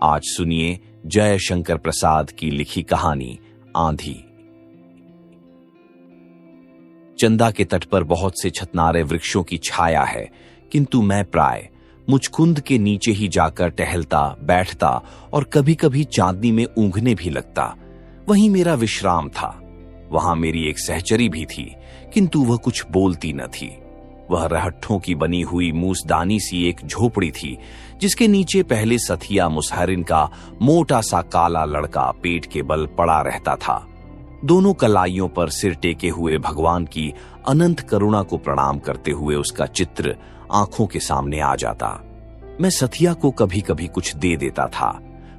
आज सुनिए जय शंकर प्रसाद की लिखी कहानी आंधी। चंदा के तट पर बहुत से छतनारे वृक्षों की छाया है, किंतु मैं प्राय मुचकुंद के नीचे ही जाकर टहलता, बैठता और कभी कभी चांदनी में ऊँघने भी लगता। वहीं मेरा विश्राम था। वहां मेरी एक सहचरी भी थी, किंतु वह कुछ बोलती न थी। वह रहट्ठों की बनी हुई मूसदानी सी एक झोपड़ी थी, जिसके नीचे पहले सथिया मुसहरिन का मोटा सा काला लड़का पेट के बल पड़ा रहता था। दोनों कलाइयों पर सिर टेके हुए भगवान की अनंत करुणा को प्रणाम करते हुए उसका चित्र आंखों के सामने आ जाता। मैं सथिया को कभी कभी कुछ दे देता था,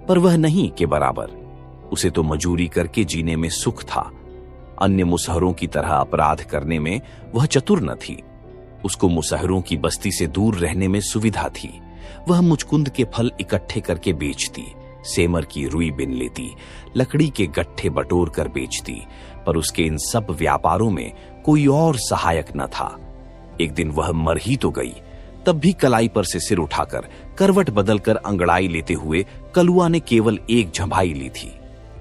पर वह नहीं के बराबर। उसे तो मजूरी करके जीने में सुख था। अन्य मुसहरों की तरह अपराध करने में वह चतुर न थी। उसको मुसहरों की बस्ती से दूर रहने में सुविधा थी। वह मुचकुंद के फल इकट्ठे करके बेचती, सेमर की रुई बिन लेती, लकड़ी के गट्ठे बटोर कर बेचती, पर उसके इन सब व्यापारों में कोई और सहायक न था। एक दिन वह मर ही तो गई, तब भी कलाई पर से सिर उठाकर करवट बदलकर अंगड़ाई लेते हुए कलुआ ने केवल एक झंभाई ली थी।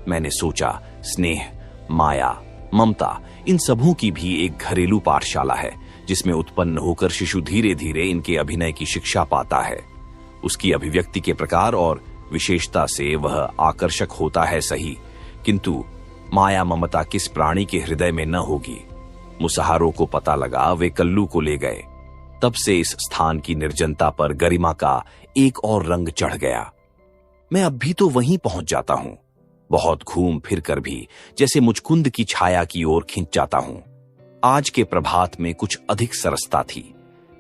मैंने सोचा, स्नेह, माया, ममता, इन सबों की भी एक घरेलू पाठशाला है, जिसमें उत्पन्न होकर शिशु धीरे धीरे इनके अभिनय की शिक्षा पाता है। उसकी अभिव्यक्ति के प्रकार और विशेषता से वह आकर्षक होता है सही, किंतु माया ममता किस प्राणी के हृदय में न होगी। मुसहारों को पता लगा, वे कल्लू को ले गए। तब से इस स्थान की निर्जनता पर गरिमा का एक और रंग चढ़ गया। मैं अब भी तो वहीं पहुंच जाता हूं, बहुत घूम फिर कर भी, जैसे मुचकुंद की छाया की ओर खिंच जाता हूं। आज के प्रभात में कुछ अधिक सरसता थी।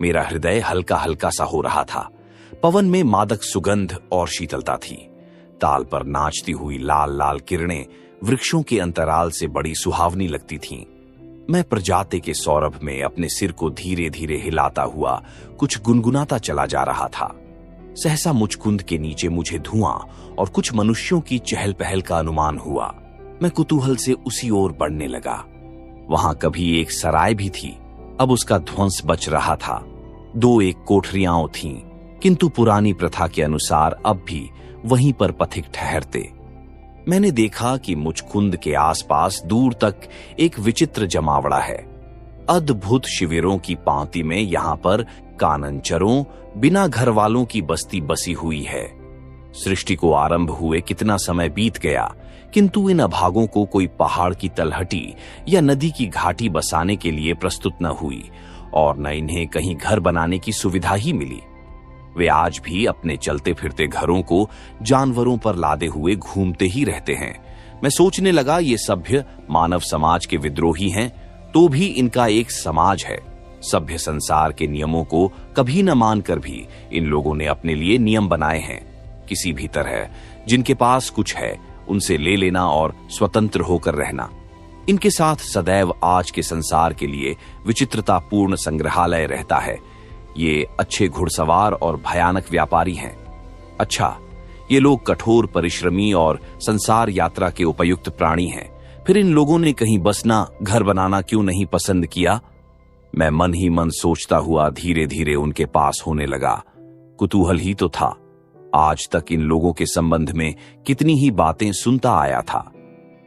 मेरा हृदय हल्का हल्का सा हो रहा था। पवन में मादक सुगंध और शीतलता थी। ताल पर नाचती हुई लाल लाल किरणें वृक्षों के अंतराल से बड़ी सुहावनी लगती थीं। मैं प्रजाते के सौरभ में अपने सिर को धीरे धीरे हिलाता हुआ कुछ गुनगुनाता चला जा रहा था। सहसा मुचकुंद के नीचे मुझे धुआं और कुछ मनुष्यों की चहल पहल का अनुमान हुआ। मैं कुतूहल से उसी ओर बढ़ने लगा। वहां कभी एक सराय भी थी, अब उसका ध्वंस बच रहा था। दो एक कोठरियां थीं, किंतु पुरानी प्रथा के अनुसार अब भी वहीं पर पथिक ठहरते। मैंने देखा कि मुचकुंद के आसपास दूर तक एक विचित्र जमावड़ा है। अद्भुत शिविरों की पांति में यहां पर काननचरों, बिना घर वालों की बस्ती बसी हुई है। सृष्टि को आरंभ हुए कितना समय बीत गया, किंतु इन अभागों को कोई पहाड़ की तलहटी या नदी की घाटी बसाने के लिए प्रस्तुत न हुई, और न इन्हें कहीं घर बनाने की सुविधा ही मिली। वे आज भी अपने चलते फिरते घरों को जानवरों पर लादे हुए घूमते ही रहते हैं। मैं सोचने लगा, ये सभ्य मानव समाज के विद्रोही हैं, तो भी इनका एक समाज है। सभ्य संसार के नियमों को कभी न मानकर भी इन लोगों ने अपने लिए नियम बनाए हैं। किसी भी तरह जिनके पास कुछ है उनसे ले लेना और स्वतंत्र होकर रहना। इनके साथ सदैव आज के संसार के लिए विचित्रतापूर्ण संग्रहालय रहता है। ये अच्छे घुड़सवार और भयानक व्यापारी हैं। अच्छा, ये लोग कठोर परिश्रमी और संसार यात्रा के उपयुक्त प्राणी हैं। फिर इन लोगों ने कहीं बसना, घर बनाना क्यों नहीं पसंद किया? मैं मन ही मन सोचता हुआ धीरे धीरे उनके पास होने लगा। कुतूहल ही तो था। आज तक इन लोगों के संबंध में कितनी ही बातें सुनता आया था।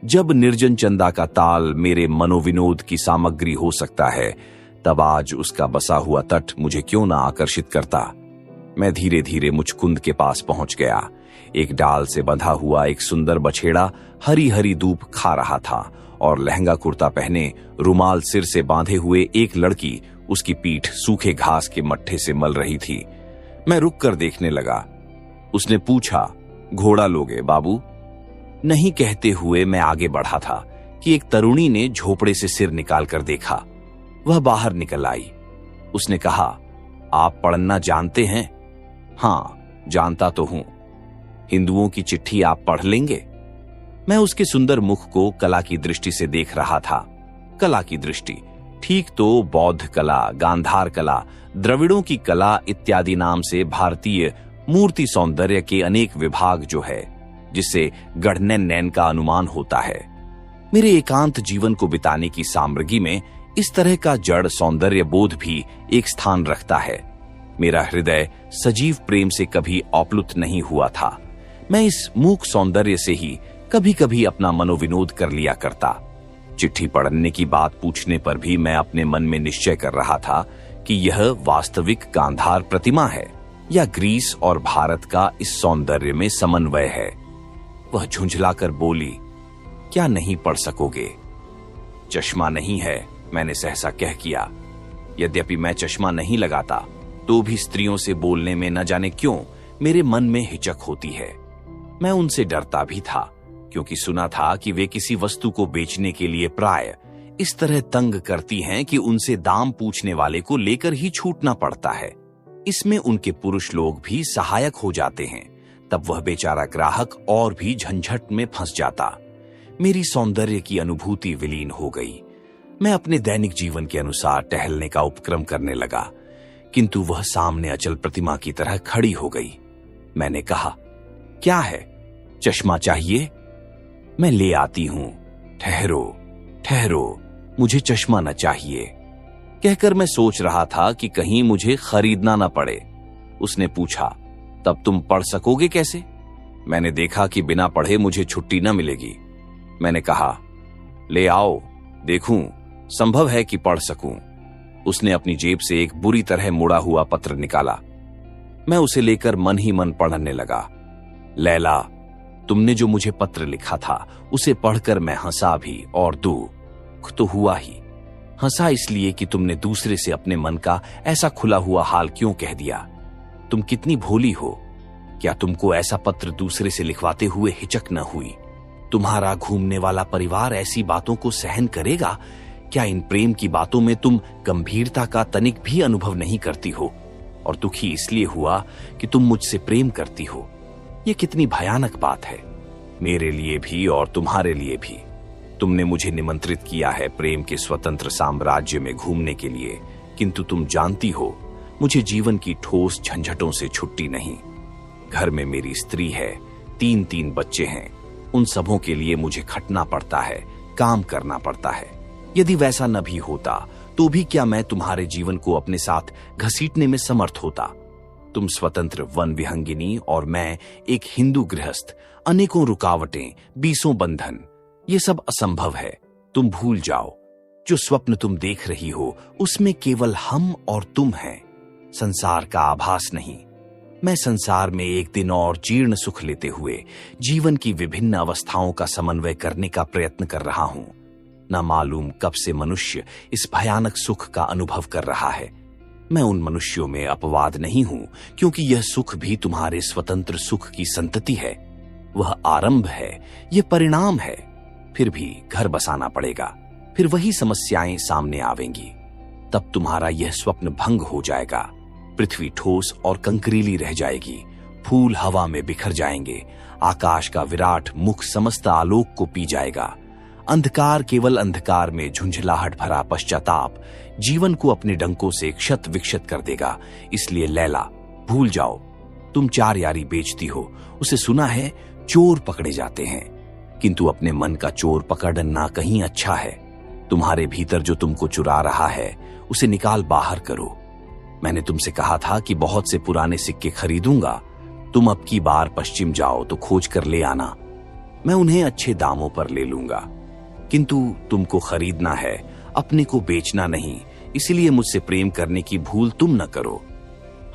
जब निर्जन चंदा का ताल मेरे मनोविनोद की सामग्री हो सकता है, तब आज उसका बसा हुआ तट मुझे क्यों ना आकर्षित करता। मैं धीरे धीरे मुचकुंद के पास पहुंच गया। एक डाल से बंधा हुआ एक सुंदर बछेड़ा हरी हरी धूप खा रहा था, और लहंगा कुर्ता पहने, रुमाल सिर से बांधे हुए एक लड़की उसकी पीठ सूखे घास के मट्ठे से मल रही थी। मैं रुक कर देखने लगा। उसने पूछा, घोड़ा लोगे बाबू? नहीं कहते हुए मैं आगे बढ़ा था कि एक तरुणी ने झोपड़े से सिर निकाल कर देखा। वह बाहर निकल आई। उसने कहा, आप पढ़ना जानते हैं? हां, जानता तो हूं। हिंदुओं की चिट्ठी आप पढ़ लेंगे? मैं उसके सुंदर मुख को कला की दृष्टि से देख रहा था। कला की दृष्टि ठीक तो बौद्ध कला, गांधार कला, द्रविड़ों की कला इत्यादि नाम से भारतीय मूर्ति सौंदर्य के अनेक विभाग जो है, जिससे गढ़ने नैन का अनुमान होता है। मेरे एकांत जीवन को बिताने की सामग्री में इस तरह का जड़ सौंदर्य बोध भी एक स्थान रखता है। मेरा हृदय सजीव प्रेम से कभी औप्लुत नहीं हुआ था। मैं इस मूक सौंदर्य से ही कभी कभी अपना मनोविनोद कर लिया करता। चिट्ठी पढ़ने की बात पूछने पर भी मैं अपने मन में निश्चय कर रहा था कि यह वास्तविक गांधार प्रतिमा है या ग्रीस और भारत का इस सौंदर्य में समन्वय है। वह झुंझलाकर बोली, क्या नहीं पढ़ सकोगे? चश्मा नहीं है, मैंने सहसा कह किया। यद्यपि मैं चश्मा नहीं लगाता तो भी स्त्रियों से बोलने में न जाने क्यों मेरे मन में हिचक होती है। मैं उनसे डरता भी था, क्योंकि सुना था कि वे किसी वस्तु को बेचने के लिए प्राय इस तरह तंग करती हैं कि उनसे दाम पूछने वाले को लेकर ही छूटना पड़ता है। इसमें उनके पुरुष लोग भी सहायक हो जाते हैं। तब वह बेचारा ग्राहक और भी झंझट में फंस जाता। मेरी सौंदर्य की अनुभूति विलीन हो गई। मैं अपने दैनिक जीवन के अनुसार टहलने का उपक्रम करने लगा, किंतु वह सामने अचल प्रतिमा की तरह खड़ी हो गई। मैंने कहा, क्या है, चश्मा चाहिए? मैं ले आती हूं, ठहरो ठहरो, मुझे चश्मा न चाहिए। कहकर मैं सोच रहा था कि कहीं मुझे खरीदना न पड़े। उसने पूछा, तब तुम पढ़ सकोगे कैसे? मैंने देखा कि बिना पढ़े मुझे छुट्टी न मिलेगी। मैंने कहा, ले आओ, देखूं, संभव है कि पढ़ सकूं। उसने अपनी जेब से एक बुरी तरह मुड़ा हुआ पत्र निकाला। मैं उसे लेकर मन ही मन पढ़ने लगा। लैला, तुमने जो मुझे पत्र लिखा था उसे पढ़कर मैं हंसा भी, और दुख तो हुआ ही। हंसा इसलिए कि तुमने दूसरे से अपने मन का ऐसा खुला हुआ हाल क्यों कह दिया। तुम कितनी भोली हो। क्या तुमको ऐसा पत्र दूसरे से लिखवाते हुए हिचक न हुई? तुम्हारा घूमने वाला परिवार ऐसी बातों को सहन करेगा? क्या इन प्रेम की बातों में तुम गंभीरता का तनिक भी अनुभव नहीं करती हो? और दुखी इसलिए हुआ कि तुम मुझसे प्रेम करती हो। यह कितनी भयानक बात है, मेरे लिए भी और तुम्हारे लिए भी। तुमने मुझे निमंत्रित किया है प्रेम के स्वतंत्र साम्राज्य में घूमने के लिए, किंतु तुम जानती हो मुझे जीवन की ठोस झंझटों से छुट्टी नहीं। घर में मेरी स्त्री है, 3 बच्चे हैं। उन सबों के लिए मुझे खटना पड़ता है, काम करना पड़ता है। यदि वैसा न भी होता तो भी क्या मैं तुम्हारे जीवन को अपने साथ घसीटने में समर्थ होता? तुम स्वतंत्र वन विहंगिनी और मैं एक हिंदू गृहस्थ, अनेकों रुकावटें, 20 बंधन, ये सब असंभव है। तुम भूल जाओ, जो स्वप्न तुम देख रही हो उसमें केवल हम और तुम हैं, संसार का आभास नहीं। मैं संसार में एक दिन और जीर्ण सुख लेते हुए जीवन की विभिन्न अवस्थाओं का समन्वय करने का प्रयत्न कर रहा हूं। न मालूम कब से मनुष्य इस भयानक सुख का अनुभव कर रहा है। मैं उन मनुष्यों में अपवाद नहीं हूं, क्योंकि यह सुख भी तुम्हारे स्वतंत्र सुख की संतति है। वह आरंभ है, यह परिणाम है। फिर भी घर बसाना पड़ेगा, फिर वही समस्याएं सामने आवेंगी। तब तुम्हारा यह स्वप्न भंग हो जाएगा। पृथ्वी ठोस और कंकरीली रह जाएगी, फूल हवा में बिखर जाएंगे, आकाश का विराट मुख समस्त आलोक को पी जाएगा। अंधकार केवल अंधकार में झुंझलाहट भरा पश्चाताप जीवन को अपने डंकों से क्षत विक्षत कर देगा। इसलिए लैला, भूल जाओ। तुम 4 यारी बेचती हो, उसे सुना है चोर पकड़े जाते हैं, किंतु अपने मन का चोर पकड़ना कहीं अच्छा है। तुम्हारे भीतर जो तुमको चुरा रहा है उसे निकाल बाहर करो। मैंने तुमसे कहा था कि बहुत से पुराने सिक्के खरीदूंगा। तुम अब की बार पश्चिम जाओ तो खोज कर ले आना, मैं उन्हें अच्छे दामों पर ले लूंगा। किंतु तुमको खरीदना है, अपने को बेचना नहीं। इसलिए मुझसे प्रेम करने की भूल तुम न करो।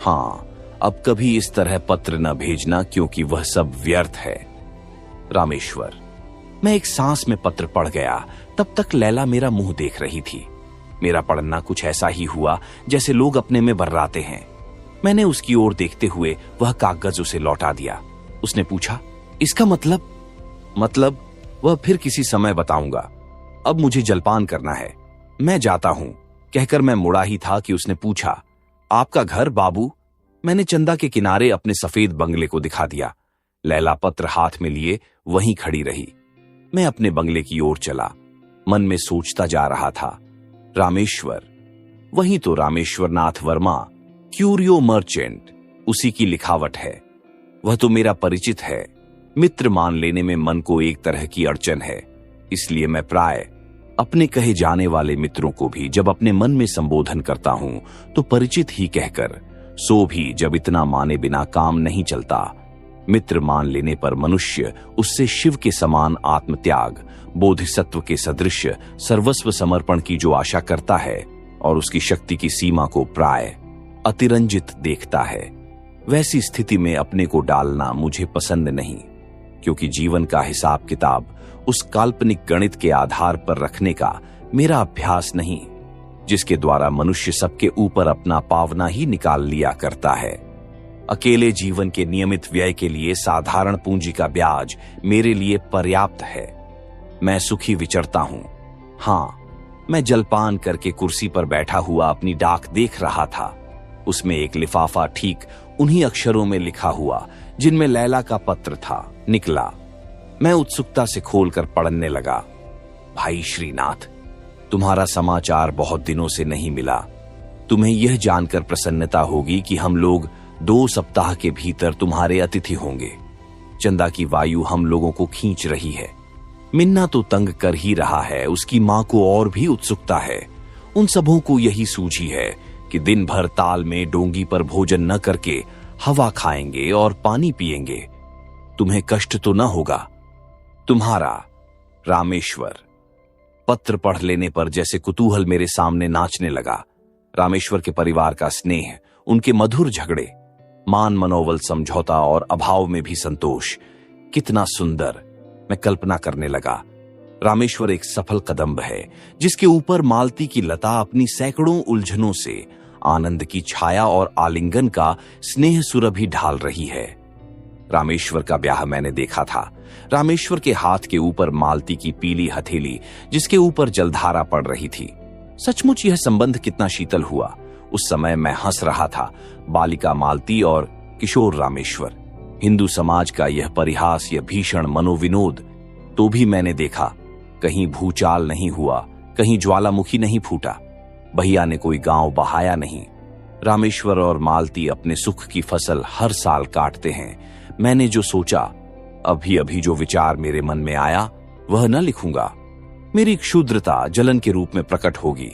हाँ, अब कभी इस तरह पत्र न भेजना, क्योंकि वह सब व्यर्थ है। रामेश्वर। मैं एक सांस में पत्र पढ़ गया। तब तक लैला मेरा मुंह देख रही थी। मेरा पढ़ना कुछ ऐसा ही हुआ जैसे लोग अपने में बर्राते हैं। मैंने उसकी ओर देखते हुए वह कागज उसे लौटा दिया। उसने पूछा, इसका मतलब वह फिर किसी समय बताऊंगा। अब मुझे जलपान करना है, मैं जाता हूं। कहकर मैं मुड़ा ही था कि उसने पूछा, आपका घर बाबू? मैंने चंदा के किनारे अपने सफेद बंगले को दिखा दिया। लैला पत्र हाथ में लिए वहीं खड़ी रही। मैं अपने बंगले की ओर चला। मन में सोचता जा रहा था, रामेश्वर, वही तो रामेश्वर नाथ वर्मा, क्यूरियो मर्चेंट, उसी की लिखावट है। वह तो मेरा परिचित है। मित्र मान लेने में मन को एक तरह की अड़चन है। इसलिए मैं प्राय अपने कहे जाने वाले मित्रों को भी जब अपने मन में संबोधन करता हूं तो परिचित ही कहकर, सो भी जब इतना माने बिना काम नहीं चलता, मित्र मान लेने पर मनुष्य उससे शिव के समान आत्मत्याग, बोधिसत्व के सदृश सर्वस्व समर्पण की जो आशा करता है और उसकी शक्ति की सीमा को प्राय अतिरंजित देखता है, वैसी स्थिति में अपने को डालना मुझे पसंद नहीं, क्योंकि जीवन का हिसाब किताब उस काल्पनिक गणित के आधार पर रखने का मेरा अभ्यास नहीं, जिसके द्वारा मनुष्य सबके ऊपर अपना पावना ही निकाल लिया करता है। अकेले जीवन के नियमित व्यय के लिए साधारण पूंजी का ब्याज मेरे लिए पर्याप्त है। मैं सुखी विचरता हूं। हां, मैं जलपान करके कुर्सी पर बैठा हुआ अपनी डाक देख रहा था। उसमें एक लिफाफा ठीक उन्हीं अक्षरों में लिखा हुआ जिनमें लैला का पत्र था निकला। मैं उत्सुकता से खोलकर पढ़ने लगा। भाई श्रीनाथ, तुम्हारा समाचार बहुत दिनों से नहीं मिला। तुम्हें यह जानकर प्रसन्नता होगी कि हम लोग 2 सप्ताह के भीतर तुम्हारे अतिथि होंगे। चंदा की वायु हम लोगों को खींच रही है। मिन्ना तो तंग कर ही रहा है, उसकी मां को और भी उत्सुकता है। उन सबों को यही सूझी है कि दिन भर ताल में डोंगी पर भोजन न करके हवा खाएंगे और पानी पिएंगे। तुम्हें कष्ट तो न होगा। तुम्हारा रामेश्वर। पत्र पढ़ लेने पर जैसे कुतूहल मेरे सामने नाचने लगा। रामेश्वर के परिवार का स्नेह, उनके मधुर झगड़े, मान मनोबल समझौता और अभाव में भी संतोष, कितना सुंदर। मैं कल्पना करने लगा। रामेश्वर एक सफल कदंब है जिसके ऊपर मालती की लता अपनी सैकड़ों उलझनों से आनंद की छाया और आलिंगन का स्नेह सुरभि ढाल रही है। रामेश्वर का ब्याह मैंने देखा था। रामेश्वर के हाथ के ऊपर मालती की पीली हथेली जिसके ऊपर जलधारा पड़ रही थी। सचमुच यह संबंध कितना शीतल हुआ। उस समय मैं हंस रहा था। बालिका मालती और किशोर रामेश्वर, हिंदू समाज का यह परिहास, यह भीषण मनोविनोद तो भी मैंने देखा। कहीं भूचाल नहीं हुआ, कहीं ज्वालामुखी नहीं फूटा, भैया ने कोई गांव बहाया नहीं। रामेश्वर और मालती अपने सुख की फसल हर साल काटते हैं। मैंने जो सोचा, अभी अभी जो विचार मेरे मन में आया, वह न लिखूंगा। मेरी क्षुद्रता जलन के रूप में प्रकट होगी।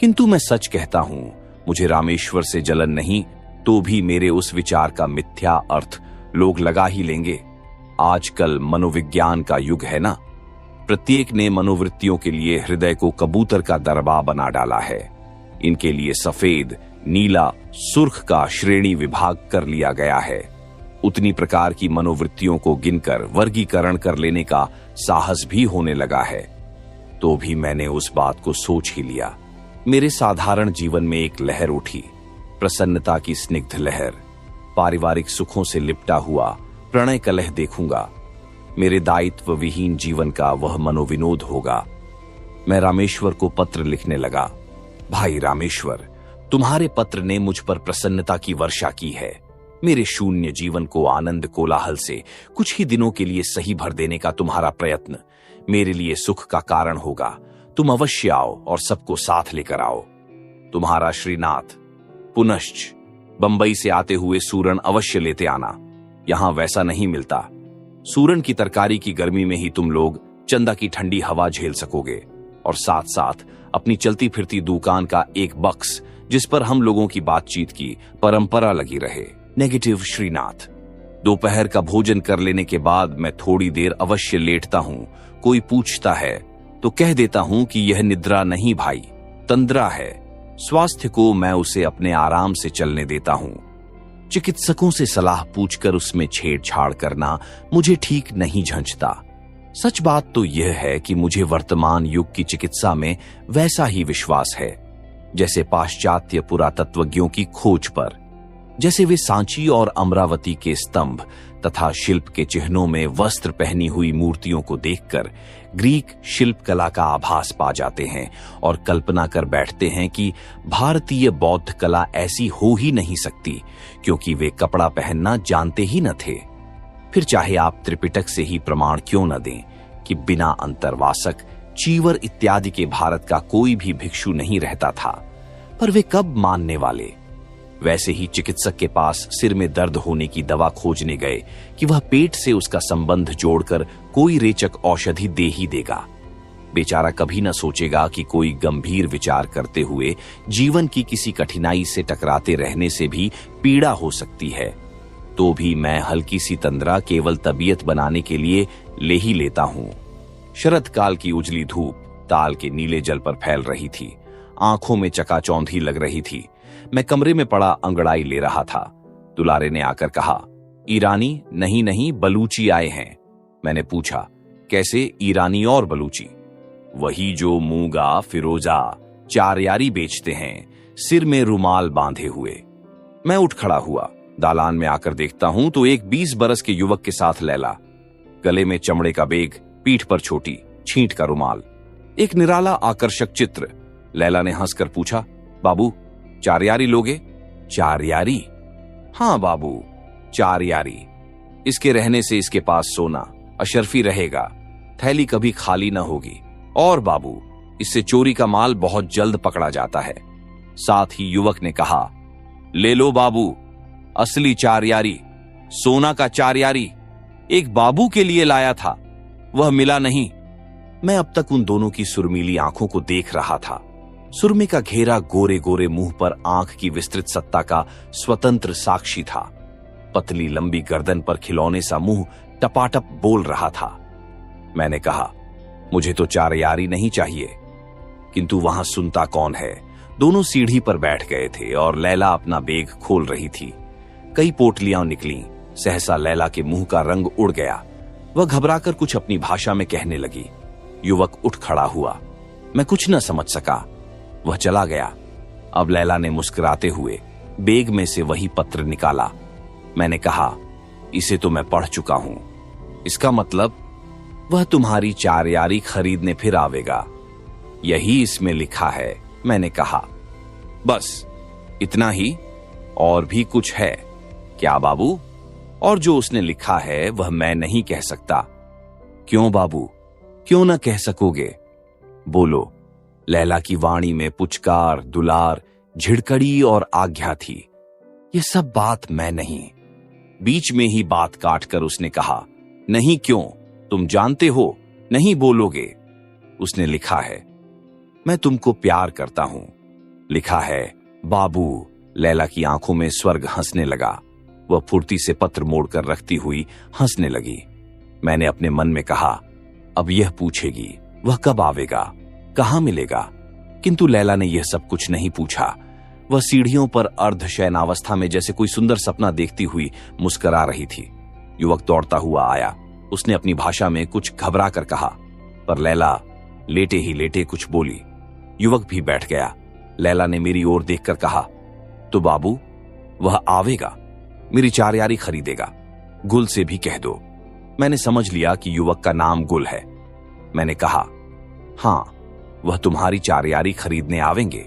किंतु मैं सच कहता हूं, मुझे रामेश्वर से जलन नहीं, तो भी मेरे उस विचार का मिथ्या अर्थ लोग लगा ही लेंगे। आजकल मनोविज्ञान का युग है ना। प्रत्येक ने मनोवृत्तियों के लिए हृदय को कबूतर का दरबा बना डाला है। इनके लिए सफेद, नीला, सुर्ख का श्रेणी विभाग कर लिया गया है। उतनी प्रकार की मनोवृत्तियों को गिनकर वर्गीकरण कर लेने का साहस भी होने लगा है। तो भी मैंने उस बात को सोच ही लिया। मेरे साधारण जीवन में एक लहर उठी, प्रसन्नता की स्निग्ध लहर। पारिवारिक सुखों से लिपटा हुआ प्रणय कलह देखूंगा। मेरे दायित्व विहीन जीवन का वह मनोविनोद होगा। मैं रामेश्वर को पत्र लिखने लगा। भाई रामेश्वर, तुम्हारे पत्र ने मुझ पर प्रसन्नता की वर्षा की है। मेरे शून्य जीवन को आनंद कोलाहल से कुछ ही दिनों के लिए सही भर देने का तुम्हारा प्रयत्न मेरे लिए सुख का कारण होगा। तुम अवश्य आओ और सबको साथ लेकर आओ। तुम्हारा श्रीनाथ। पुनश्च बंबई से आते हुए सूरन अवश्य लेते आना। यहां वैसा नहीं मिलता। सूरन की तरकारी की गर्मी में ही तुम लोग चंदा की ठंडी हवा झेल सकोगे, और साथ साथ अपनी चलती फिरती दुकान का एक बक्स जिस पर हम लोगों की बातचीत की परंपरा लगी रहे। नेगेटिव श्रीनाथ। दोपहर का भोजन कर लेने के बाद मैं थोड़ी देर अवश्य लेटता हूं। कोई पूछता है तो कह देता हूं कि यह निद्रा नहीं भाई, तंद्रा है। स्वास्थ्य को मैं उसे अपने आराम से चलने देता हूं। चिकित्सकों से सलाह पूछकर उसमें छेड़छाड़ करना मुझे ठीक नहीं झंझता। सच बात तो यह है कि मुझे वर्तमान युग की चिकित्सा में वैसा ही विश्वास है जैसे पाश्चात्य पुरातत्वज्ञों की खोज पर। जैसे वे सांची और अमरावती के स्तंभ तथा शिल्प के चिन्हों में वस्त्र पहनी हुई मूर्तियों को देखकर ग्रीक शिल्प कला का आभास पा जाते हैं और कल्पना कर बैठते हैं कि भारतीय बौद्ध कला ऐसी हो ही नहीं सकती, क्योंकि वे कपड़ा पहनना जानते ही न थे। फिर चाहे आप त्रिपिटक से ही प्रमाण क्यों न दें कि बिना अंतर्वासक, चीवर इत्यादि के भारत का कोई भी भिक्षु नहीं रहता था, पर वे कब मानने वाले। वैसे ही चिकित्सक के पास सिर में दर्द होने की दवा खोजने गए कि वह पेट से उसका संबंध जोड़कर कोई रेचक औषधि दे ही देगा। बेचारा कभी न सोचेगा कि कोई गंभीर विचार करते हुए जीवन की किसी कठिनाई से टकराते रहने से भी पीड़ा हो सकती है। तो भी मैं हल्की सी तंद्रा केवल तबीयत बनाने के लिए ले ही लेता हूं। शरद काल की उजली धूप ताल के नीले जल पर फैल रही थी। आंखों में चकाचौंधी लग रही थी। मैं कमरे में पड़ा अंगड़ाई ले रहा था। दुलारे ने आकर कहा, ईरानी नहीं नहीं, बलूची आए हैं। मैंने पूछा, कैसे ईरानी और बलूची? वही जो मूंगा फिरोजा चारयारी बेचते हैं, सिर में रुमाल बांधे हुए। मैं उठ खड़ा हुआ। दालान में आकर देखता हूं तो एक 20 बरस के युवक के साथ लैला। गले में चमड़े का बेग, पीठ पर छोटी छींट का रुमाल, एक निराला आकर्षक चित्र। लैला ने हंसकर पूछा, बाबू चारयारी लोगे? चारयारी? हाँ बाबू, चारयारी। इसके रहने से इसके पास सोना अशर्फी रहेगा, थैली कभी खाली न होगी। और बाबू, इससे चोरी का माल बहुत जल्द पकड़ा जाता है। साथ ही युवक ने कहा, ले लो बाबू, असली चारयारी, सोना का चारयारी। एक बाबू के लिए लाया था, वह मिला नहीं। मैं अब तक उन दोनों की सुरमीली आंखों को देख रहा था। सुरमे का घेरा गोरे गोरे मुंह पर आंख की विस्तृत सत्ता का स्वतंत्र साक्षी था। पतली लंबी गर्दन पर खिलौने सा मुंह टपाटप बोल रहा था। मैंने कहा, मुझे तो चारयारी नहीं चाहिए। किंतु वहां सुनता कौन है। दोनों सीढ़ी पर बैठ गए थे और लैला अपना बेग खोल रही थी। कई पोटलियां निकलीं। सहसा लैला के मुंह का रंग उड़ गया। वह घबराकर कुछ अपनी भाषा में कहने लगी। युवक उठ खड़ा हुआ। मैं कुछ न समझ सका। वह चला गया। अब लैला ने मुस्कुराते हुए बेग में से वही पत्र निकाला। मैंने कहा, इसे तो मैं पढ़ चुका हूं। इसका मतलब वह तुम्हारी चारयारी खरीदने फिर आवेगा, यही इसमें लिखा है। मैंने कहा, बस इतना ही? और भी कुछ है क्या बाबू? और जो उसने लिखा है वह मैं नहीं कह सकता। क्यों बाबू, क्यों न कह सकोगे? बोलो। लैला की वाणी में पुचकार, दुलार, झिड़कड़ी और आज्ञा थी। यह सब बात मैं नहीं। बीच में ही बात काटकर उसने कहा, नहीं क्यों? तुम जानते हो नहीं बोलोगे। उसने लिखा है, मैं तुमको प्यार करता हूं। लिखा है, बाबू। लैला की आंखों में स्वर्ग हंसने लगा। वह फुर्ती से पत्र मोड़कर रखती हुई हंसने लगी। मैंने अपने मन में कहा, अब यह पूछेगी वह कब आवेगा, कहां मिलेगा। किंतु लैला ने यह सब कुछ नहीं पूछा। वह सीढ़ियों पर अर्ध शयनावस्था में जैसे कोई सुंदर सपना देखती हुई मुस्कुरा रही थी। युवक दौड़ता हुआ आया। उसने अपनी भाषा में कुछ घबरा कर कहा, पर लैला लेटे ही लेटे कुछ बोली। युवक भी बैठ गया। लैला ने मेरी ओर देखकर कहा, तो बाबू वह आवेगा, मेरी चारयारी खरीदेगा। गुल से भी कह दो। मैंने समझ लिया कि युवक का नाम गुल है। मैंने कहा, हां, वह तुम्हारी चारयारी खरीदने आवेंगे।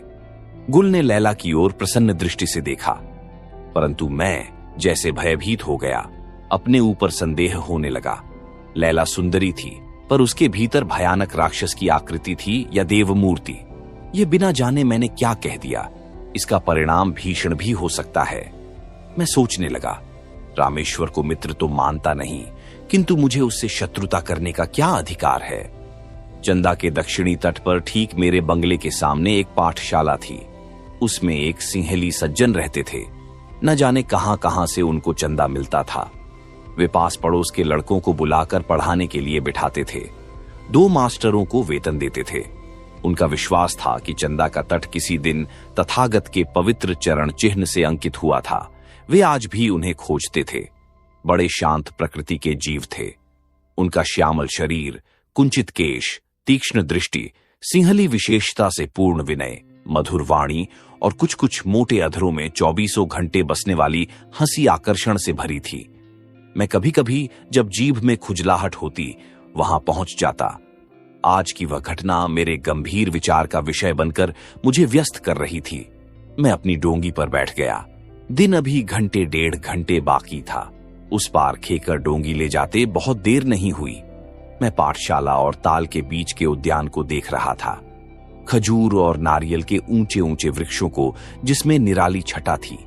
गुल ने लैला की ओर प्रसन्न दृष्टि से देखा, परंतु मैं जैसे भयभीत हो गया। अपने ऊपर संदेह होने लगा। लैला सुंदरी थी, पर उसके भीतर भयानक राक्षस की आकृति थी या देवमूर्ति। यह बिना जाने मैंने क्या कह दिया, इसका परिणाम भीषण भी हो सकता है। मैं सोचने लगा, रामेश्वर को मित्र तो मानता नहीं, किंतु मुझे उससे शत्रुता करने का क्या अधिकार है। चंदा के दक्षिणी तट पर ठीक मेरे बंगले के सामने एक पाठशाला थी। उसमें एक सिंहली सज्जन रहते थे। न जाने कहां कहां से उनको चंदा मिलता था। वे पास पड़ोस के लड़कों को बुलाकर पढ़ाने के लिए बिठाते थे। 2 मास्टरों को वेतन देते थे। उनका विश्वास था कि चंदा का तट किसी दिन तथागत के पवित्र चरण चिन्ह से अंकित हुआ था। वे आज भी उन्हें खोजते थे। बड़े शांत प्रकृति के जीव थे। उनका श्यामल शरीर, कुंचित केश, तीक्ष्ण दृष्टि, सिंहली विशेषता से पूर्ण विनय, मधुर वाणी और कुछ कुछ मोटे अधरों में 24 घंटे बसने वाली हंसी आकर्षण से भरी थी। मैं कभी कभी जब जीभ में खुजलाहट होती वहां पहुंच जाता। आज की वह घटना मेरे गंभीर विचार का विषय बनकर मुझे व्यस्त कर रही थी। मैं अपनी डोंगी पर बैठ गया। दिन अभी घंटे 1.5 घंटे बाकी था। उस पार खेकर डोंगी ले जाते बहुत देर नहीं हुई। मैं पाठशाला और ताल के बीच के उद्यान को देख रहा था। खजूर और नारियल के ऊंचे ऊंचे वृक्षों को जिसमें निराली छटा थी।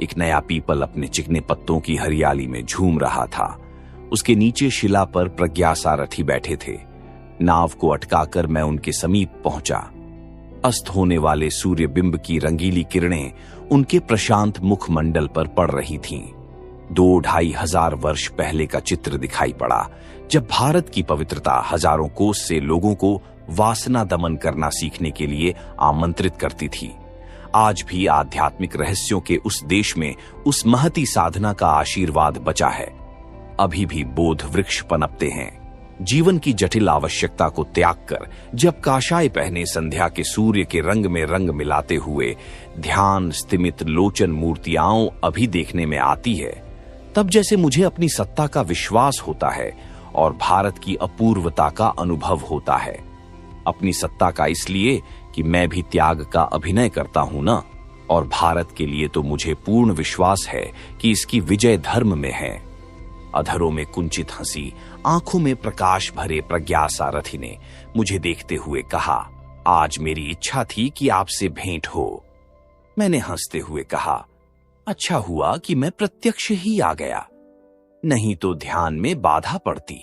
एक नया पीपल अपने चिकने पत्तों की हरियाली में झूम रहा था। उसके नीचे शिला पर प्रज्ञा सारथी बैठे थे। नाव को अटकाकर मैं उनके समीप पहुंचा। अस्त होने वाले सूर्य बिंब की रंगीली किरणें उनके प्रशांत मुखमंडल पर पड़ रही थीं। 2-2.5 वर्ष पहले का चित्र दिखाई पड़ा, जब भारत की पवित्रता हजारों कोस से लोगों को वासना दमन करना सीखने के लिए आमंत्रित करती थी। आज भी आध्यात्मिक रहस्यों के उस देश में उस महती साधना का आशीर्वाद बचा है। अभी भी बोध वृक्ष पनपते हैं। जीवन की जटिल आवश्यकता को त्याग कर जब काशाय पहने संध्या के सूर्य के रंग में रंग मिलाते हुए ध्यान स्तिमित लोचन मूर्तियां अभी देखने में आती है, तब जैसे मुझे अपनी सत्ता का विश्वास होता है और भारत की अपूर्वता का अनुभव होता है। अपनी सत्ता का इसलिए कि मैं भी त्याग का अभिनय करता हूं ना, और भारत के लिए तो मुझे पूर्ण विश्वास है कि इसकी विजय धर्म में है। अधरों में कुंचित हंसी, आंखों में प्रकाश भरे प्रज्ञा सारथी ने मुझे देखते हुए कहा, आज मेरी इच्छा थी कि आपसे भेंट हो। मैंने हंसते हुए कहा, अच्छा हुआ कि मैं प्रत्यक्ष ही आ गया, नहीं तो ध्यान में बाधा पड़ती।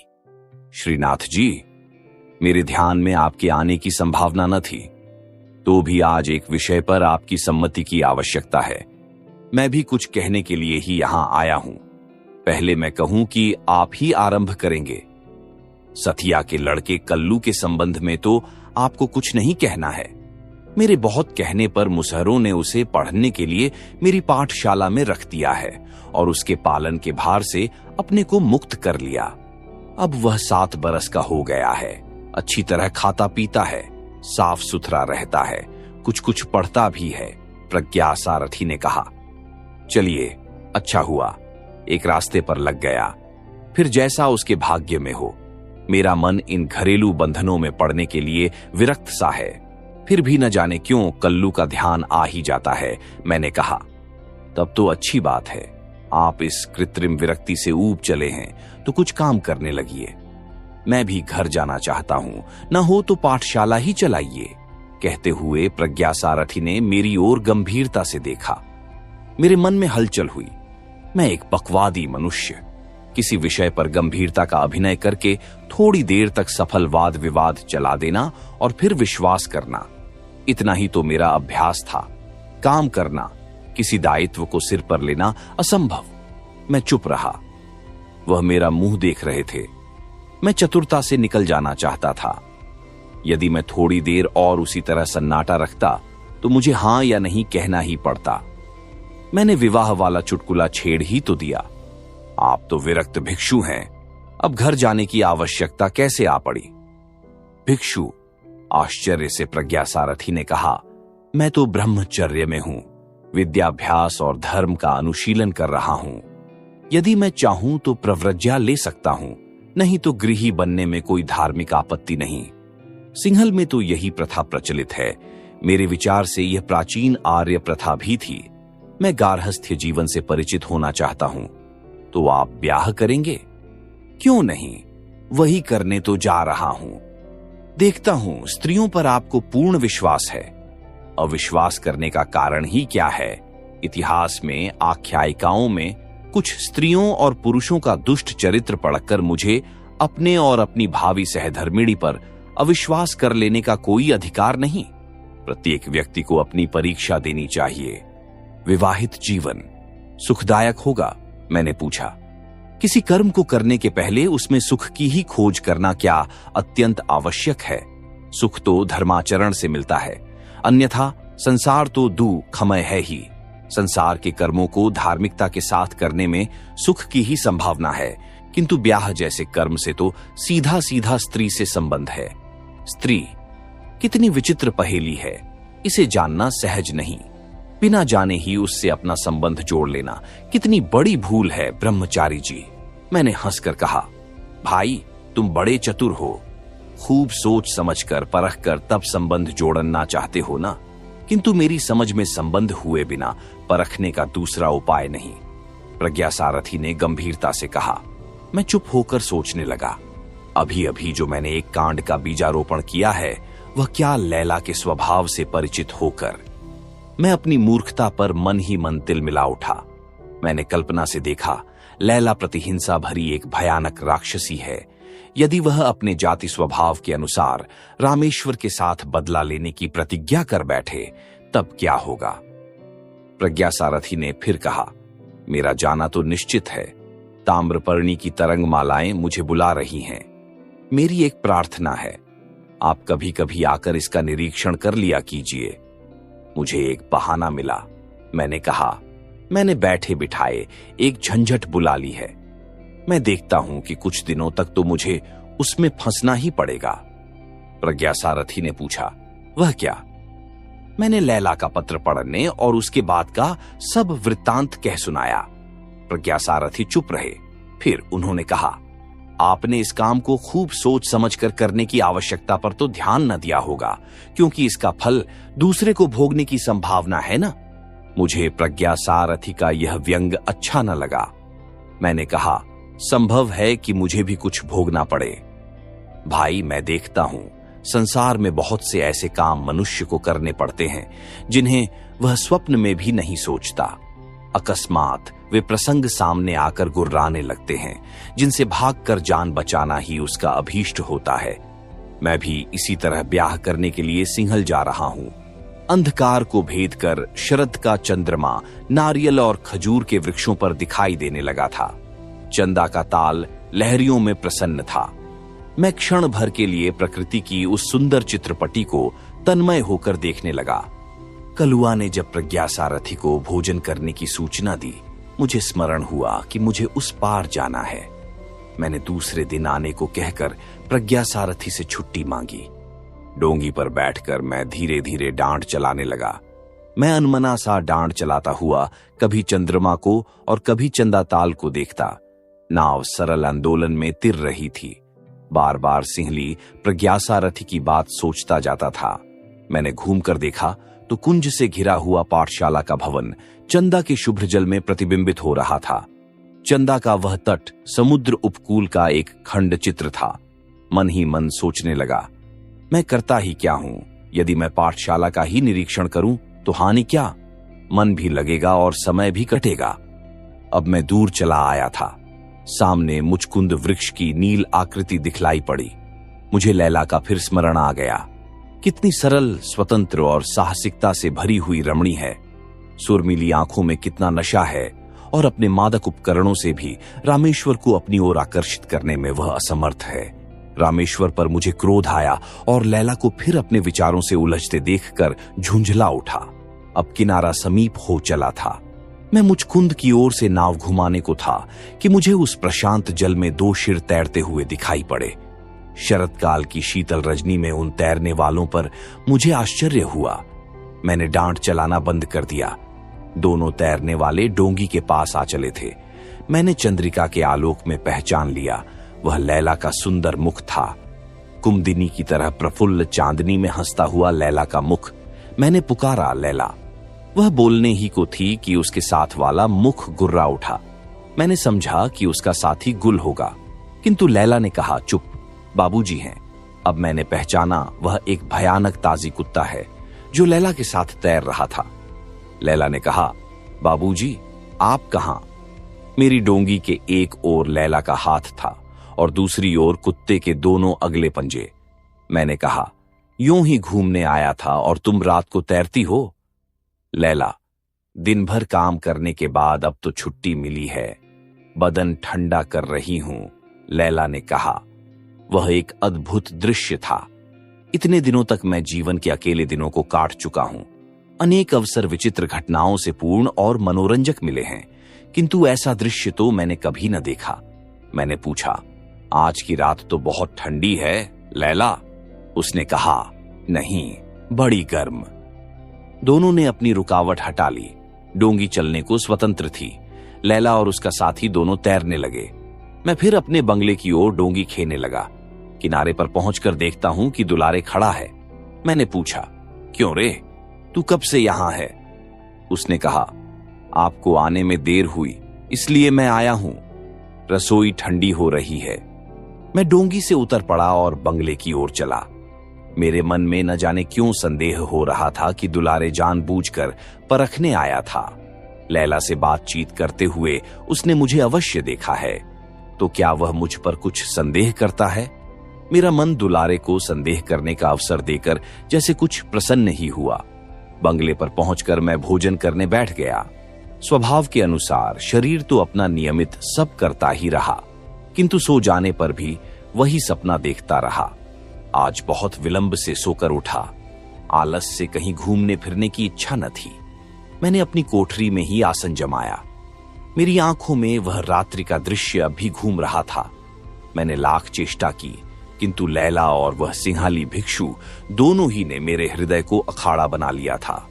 श्रीनाथ जी, मेरे ध्यान में आपके आने की संभावना न थी, तो भी आज एक विषय पर आपकी सम्मति की आवश्यकता है। मैं भी कुछ कहने के लिए ही यहां आया हूं। पहले मैं कहूं कि आप ही आरंभ करेंगे। सथिया के लड़के कल्लू के संबंध में तो आपको कुछ नहीं कहना है। मेरे बहुत कहने पर मुसहरों ने उसे पढ़ने के लिए मेरी पाठशाला में रख दिया है और उसके पालन के भार से अपने को मुक्त कर लिया। अब वह 7 बरस का हो गया है, अच्छी तरह खाता पीता है, साफ सुथरा रहता है, कुछ कुछ पढ़ता भी है। प्रज्ञा सारथी ने कहा, चलिए, अच्छा हुआ, एक रास्ते पर लग गया। फिर जैसा उसके भाग्य में हो। मेरा मन इन घरेलू बंधनों में पड़ने के लिए विरक्त सा है। फिर भी न जाने क्यों कल्लू का ध्यान आ ही जाता है। मैंने कहा, तब तो अच्छी बात है, आप इस कृत्रिम विरक्ति से ऊब चले हैं तो कुछ काम करने लगिए। मैं भी घर जाना चाहता हूं, न हो तो पाठशाला ही चलाइए। कहते हुए प्रज्ञा सारथी ने मेरी ओर गंभीरता से देखा। मेरे मन में हलचल हुई। मैं एक बकवादी मनुष्य, किसी विषय पर गंभीरता का अभिनय करके थोड़ी देर तक सफल वाद विवाद चला देना और फिर विश्वास करना, इतना ही तो मेरा अभ्यास था। काम करना, किसी दायित्व को सिर पर लेना असंभव। मैं चुप रहा। वह मेरा मुंह देख रहे थे। मैं चतुरता से निकल जाना चाहता था। यदि मैं थोड़ी देर और उसी तरह सन्नाटा रखता तो मुझे हां या नहीं कहना ही पड़ता। मैंने विवाह वाला चुटकुला छेड़ ही तो दिया, आप तो विरक्त भिक्षु हैं, अब घर जाने की आवश्यकता कैसे आ पड़ी? भिक्षु, आश्चर्य से प्रज्ञा सारथी ने कहा, मैं तो ब्रह्मचर्य में हूं, विद्याभ्यास और धर्म का अनुशीलन कर रहा हूं। यदि मैं चाहूं तो प्रव्रज्या ले सकता हूं, नहीं तो गृही बनने में कोई धार्मिक आपत्ति नहीं। सिंहल में तो यही प्रथा प्रचलित है। मेरे विचार से यह प्राचीन आर्य प्रथा भी थी। मैं गार्हस्थ्य जीवन से परिचित होना चाहता हूं। तो आप ब्याह करेंगे? क्यों नहीं, वही करने तो जा रहा हूं। देखता हूं स्त्रियों पर आपको पूर्ण विश्वास है। अविश्वास करने का कारण ही क्या है? इतिहास में, आख्यायिकाओं में कुछ स्त्रियों और पुरुषों का दुष्ट चरित्र पढ़कर मुझे अपने और अपनी भावी सहधर्मिणी पर अविश्वास कर लेने का कोई अधिकार नहीं। प्रत्येक व्यक्ति को अपनी परीक्षा देनी चाहिए। विवाहित जीवन सुखदायक होगा? मैंने पूछा। किसी कर्म को करने के पहले उसमें सुख की ही खोज करना क्या अत्यंत आवश्यक है? सुख तो धर्माचरण से मिलता है, अन्यथा संसार तो दुखमय है ही। संसार के कर्मों को धार्मिकता के साथ करने में सुख की ही संभावना है, किंतु ब्याह जैसे कर्म से तो सीधा सीधा स्त्री से संबंध है। स्त्री कितनी विचित्र पहेली है, इसे जानना सहज नहीं। बिना जाने ही उससे अपना संबंध जोड़ लेना कितनी बड़ी भूल है ब्रह्मचारी जी। मैंने हंसकर कहा, भाई तुम बड़े चतुर हो, खूब सोच समझकर परखकर तब संबंध जोड़ना चाहते हो ना, किंतु मेरी समझ में संबंध हुए बिना परखने का दूसरा उपाय नहीं। प्रज्ञा सारथी ने गंभीरता से कहा। मैं चुप होकर सोचने लगा। अभी अभी जो मैंने एक कांड का बीजारोपण किया है, वह क्या लैला के स्वभाव से परिचित होकर। मैं अपनी मूर्खता पर मन ही मन तिलमिला उठा। मैंने कल्पना से देखा, लैला प्रतिहिंसा भरी एक भयानक राक्षसी है। यदि वह अपने जाति स्वभाव के अनुसार रामेश्वर के साथ बदला लेने की प्रतिज्ञा कर बैठे, तब क्या होगा? प्रज्ञा सारथी ने फिर कहा, मेरा जाना तो निश्चित है। ताम्रपर्णी की तरंग मालाएं मुझे बुला रही हैं। मेरी एक प्रार्थना है, आप कभी कभी आकर इसका निरीक्षण कर लिया कीजिए। मुझे एक बहाना मिला। मैंने कहा, मैंने बैठे बिठाए एक झंझट बुला ली है। मैं देखता हूं कि कुछ दिनों तक तो मुझे उसमें फंसना ही पड़ेगा। प्रज्ञा सारथी ने पूछा, वह क्या? मैंने लैला का पत्र पढ़ने और उसके बाद का सब वृत्तांत कह सुनाया। प्रज्ञा सारथी चुप रहे। फिर उन्होंने कहा, आपने इस काम को खूब सोच समझ कर करने की आवश्यकता पर तो ध्यान न दिया होगा, क्योंकि इसका फल दूसरे को भोगने की संभावना है ना। मुझे प्रज्ञा सारथी का यह व्यंग अच्छा न लगा। मैंने कहा, संभव है कि मुझे भी कुछ भोगना पड़े। भाई, मैं देखता हूं संसार में बहुत से ऐसे काम मनुष्य को करने पड़ते हैं जिन्हें वह स्वप्न में भी नहीं सोचता। अकस्मात वे प्रसंग सामने आकर गुर्राने लगते हैं, जिनसे भागकर जान बचाना ही उसका अभीष्ट होता है। मैं भी इसी तरह ब्याह करने के लिए सिंहल जा रहा हूं। अंधकार को भेद कर शरद का चंद्रमा नारियल और खजूर के वृक्षों पर दिखाई देने लगा था। चंदा का ताल लहरियों में प्रसन्न था। मैं क्षण भर के लिए प्रकृति की उस सुंदर चित्रपटी को तन्मय होकर देखने लगा। कलुआ ने जब प्रज्ञा सारथी को भोजन करने की सूचना दी, मुझे स्मरण हुआ कि मुझे उस पार जाना है। मैंने दूसरे दिन आने को कहकर प्रज्ञा सारथी से छुट्टी मांगी। डोंगी पर बैठकर मैं धीरे धीरे डांड चलाने लगा। मैं अनमना सा डांड चलाता हुआ कभी चंद्रमा को और कभी चंदा ताल को देखता। नाव सरल आंदोलन में तिर रही थी। बार बार सिंहली प्रज्ञा सारथी की बात सोचता जाता था। मैंने घूमकर देखा तो कुंज से घिरा हुआ पाठशाला का भवन चंदा के शुभ्र जल में प्रतिबिंबित हो रहा था। चंदा का वह तट समुद्र उपकूल का एक खंड चित्र था। मन ही मन सोचने लगा, मैं करता ही क्या हूं? यदि मैं पाठशाला का ही निरीक्षण करूं तो हानि क्या? मन भी लगेगा और समय भी कटेगा। अब मैं दूर चला आया था। सामने मुचकुंद वृक्ष की नील आकृति दिखलाई पड़ी। मुझे लैला का फिर स्मरण आ गया। कितनी सरल, स्वतंत्र और साहसिकता से भरी हुई रमणी है। सुरमिली आंखों में कितना नशा है और अपने मादक उपकरणों से भी रामेश्वर को अपनी ओर आकर्षित करने में वह असमर्थ है। रामेश्वर पर मुझे क्रोध आया और लैला को फिर अपने विचारों से उलझते देखकर झुंझला उठा। अब किनारा समीप हो चला था। मैं मुचकुंद की ओर से नाव घुमाने को था कि मुझे उस प्रशांत जल में दो शिर तैरते हुए दिखाई पड़े। शरद काल की शीतल रजनी में उन तैरने वालों पर मुझे आश्चर्य हुआ। मैंने डांट चलाना बंद कर दिया। दोनों तैरने वाले डोंगी के पास आ चले थे। मैंने चंद्रिका के आलोक में पहचान लिया, वह लैला का सुंदर मुख था। कुमदिनी की तरह प्रफुल्ल चांदनी में हंसता हुआ लैला का मुख। मैंने पुकारा, लैला। वह बोलने ही को थी कि उसके साथ वाला मुख गुर्रा उठा। मैंने समझा कि उसका साथी गुल होगा, किंतु लैला ने कहा, चुप, बाबूजी हैं। अब मैंने पहचाना वह एक भयानक ताजी कुत्ता है जो लैला के साथ तैर रहा था। लैला ने कहा, बाबूजी, आप कहां? मेरी डोंगी के एक ओर लैला का हाथ था और दूसरी ओर कुत्ते के दोनों अगले पंजे। मैंने कहा, यूं ही घूमने आया था और तुम रात को तैरती हो? लैला, दिन भर काम करने के बाद अब तो छुट्टी मिली है, बदन ठंडा कर रही हूं, लैला ने कहा। वह एक अद्भुत दृश्य था। इतने दिनों तक मैं जीवन के अकेले दिनों को काट चुका हूं। अनेक अवसर विचित्र घटनाओं से पूर्ण और मनोरंजक मिले हैं, किंतु ऐसा दृश्य तो मैंने कभी न देखा। मैंने पूछा, आज की रात तो बहुत ठंडी है लैला? उसने कहा, नहीं, बड़ी गर्म। दोनों ने अपनी रुकावट हटा ली। डोंगी चलने को स्वतंत्र थी। लैला और उसका साथी दोनों तैरने लगे। मैं फिर अपने बंगले की ओर डोंगी खेने लगा। किनारे पर पहुंचकर देखता हूं कि दुलारे खड़ा है। मैंने पूछा, क्यों रे, तू कब से यहां है? उसने कहा, आपको आने में देर हुई इसलिए मैं आया हूं। रसोई ठंडी हो रही है। मैं डोंगी से उतर पड़ा और बंगले की ओर चला। मेरे मन में न जाने क्यों संदेह हो रहा था कि दुलारे जानबूझकर परखने आया था। लैला से बातचीत करते हुए उसने मुझे अवश्य देखा है, तो क्या वह मुझ पर कुछ संदेह करता है? मेरा मन दुलारे को संदेह करने का अवसर देकर जैसे कुछ प्रसन्न ही हुआ। बंगले पर पहुंचकर मैं भोजन करने बैठ गया। स्वभाव के अनुसार शरीर तो अपना नियमित सब करता ही रहा, किंतु सो जाने पर भी वही सपना देखता रहा। आज बहुत विलंब से सोकर उठा। आलस से कहीं घूमने फिरने की इच्छा न थी। मैंने अपनी कोठरी में ही आसन जमाया। मेरी आंखों में वह रात्रि का दृश्य अब भी घूम रहा था। मैंने लाख चेष्टा की, किंतु लैला और वह सिंहाली भिक्षु दोनों ही ने मेरे हृदय को अखाड़ा बना लिया था।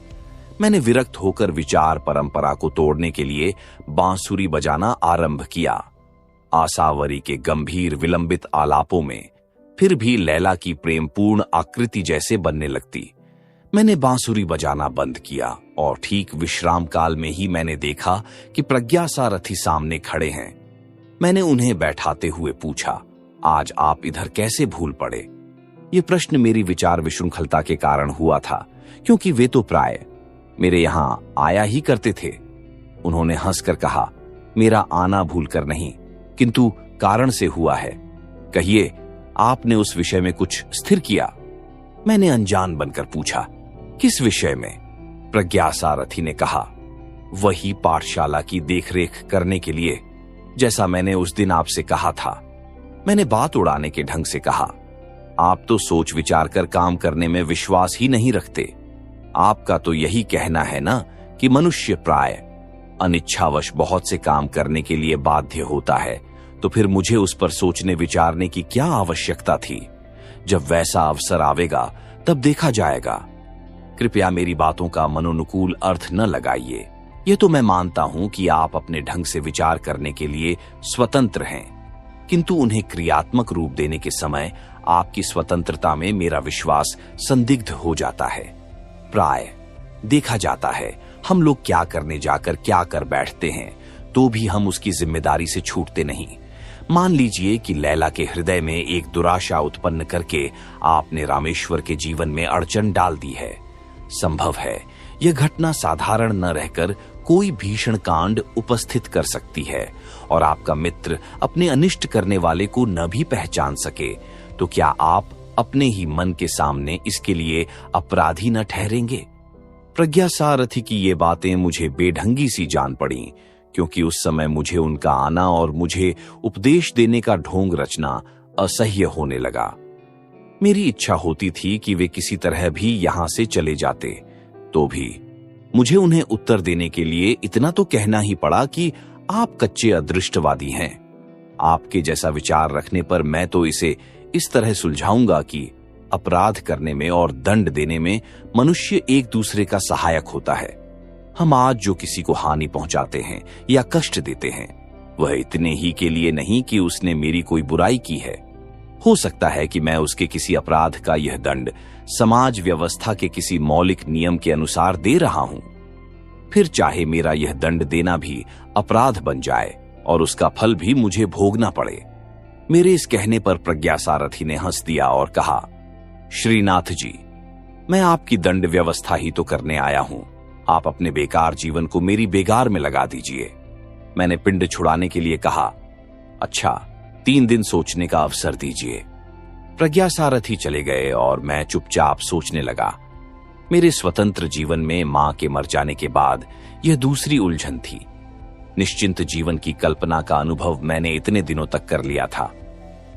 मैंने विरक्त होकर विचार परंपरा को तोड़ने के लिए बांसुरी बजाना आरंभ किया। आसावरी के गंभीर विलंबित आलापों में फिर भी लैला की प्रेमपूर्ण आकृति जैसे बनने लगती। मैंने बांसुरी बजाना बंद किया और ठीक विश्राम काल में ही मैंने देखा कि प्रज्ञा सारथी सामने खड़े हैं। मैंने उन्हें बैठाते हुए पूछा, आज आप इधर कैसे भूल पड़े? ये प्रश्न मेरी विचार विशृंखलता के कारण हुआ था, क्योंकि वे तो प्राय मेरे यहां आया ही करते थे। उन्होंने हंसकर कहा, मेरा आना भूल कर नहीं, किंतु कारण से हुआ है। कहिए, आपने उस विषय में कुछ स्थिर किया? मैंने अनजान बनकर पूछा, किस विषय में? प्रज्ञा सारथी ने कहा, वही पाठशाला की देखरेख करने के लिए, जैसा मैंने उस दिन आपसे कहा था। मैंने बात उड़ाने के ढंग से कहा, आप तो सोच विचार कर काम करने में विश्वास ही नहीं रखते। आपका तो यही कहना है ना कि मनुष्य प्राय अनिच्छावश बहुत से काम करने के लिए बाध्य होता है, तो फिर मुझे उस पर सोचने विचारने की क्या आवश्यकता थी? जब वैसा अवसर आवेगा तब देखा जाएगा। कृपया मेरी बातों का मनोनुकूल अर्थ न लगाइए। ये तो मैं मानता हूं कि आप अपने ढंग से विचार करने के लिए स्वतंत्र हैं, किंतु उन्हें क्रियात्मक रूप देने के समय आपकी स्वतंत्रता में मेरा विश्वास संदिग्ध हो जाता है। प्राय देखा जाता है हम लोग क्या करने जाकर क्या कर बैठते हैं, तो भी हम उसकी जिम्मेदारी से छूटते नहीं। मान लीजिए कि लैला के हृदय में एक दुराशा उत्पन्न करके आपने रामेश्वर के जीवन में अड़चन डाल दी है। संभव है यह घटना साधारण न रहकर कोई भीषण कांड उपस्थित कर सकती है और आपका मित्र अपने अनिष्ट करने वाले को न भी पहचान सके, तो क्या आप अपने ही मन के सामने इसके लिए अपराधी न ठहरेंगे? प्रज्ञा सारथी की ये बातें मुझे बेढंगी सी जान पड़ी, क्योंकि उस समय मुझे उनका आना और मुझे उपदेश देने का ढोंग रचना असह्य होने लगा। मेरी इच्छा होती थी कि वे किसी तरह भी यहां से चले जाते, तो भी मुझे उन्हें उत्तर देने के लिए इतना तो कहना ही पड़ा कि आप कच्चे अदृष्टवादी हैं। आपके जैसा विचार रखने पर मैं तो इसे इस तरह सुलझाऊंगा कि अपराध करने में और दंड देने में मनुष्य एक दूसरे का सहायक होता है। हम आज जो किसी को हानि पहुंचाते हैं या कष्ट देते हैं, वह इतने ही के लिए नहीं कि उसने मेरी कोई बुराई की है। हो सकता है कि मैं उसके किसी अपराध का यह दंड समाज व्यवस्था के किसी मौलिक नियम के अनुसार दे रहा हूं। फिर चाहे मेरा यह दंड देना भी अपराध बन जाए और उसका फल भी मुझे भोगना पड़े। मेरे इस कहने पर प्रज्ञा सारथी ने हंस दिया और कहा, श्रीनाथ जी, मैं आपकी दंड व्यवस्था ही तो करने आया हूं। आप अपने बेकार जीवन को मेरी बेगार में लगा दीजिए। मैंने पिंड छुड़ाने के लिए कहा, अच्छा 3 दिन सोचने का अवसर दीजिए। प्रज्ञा सारथी चले गए और मैं चुपचाप सोचने लगा। मेरे स्वतंत्र जीवन में मां के मर जाने के बाद यह दूसरी उलझन थी। निश्चिंत जीवन की कल्पना का अनुभव मैंने इतने दिनों तक कर लिया था।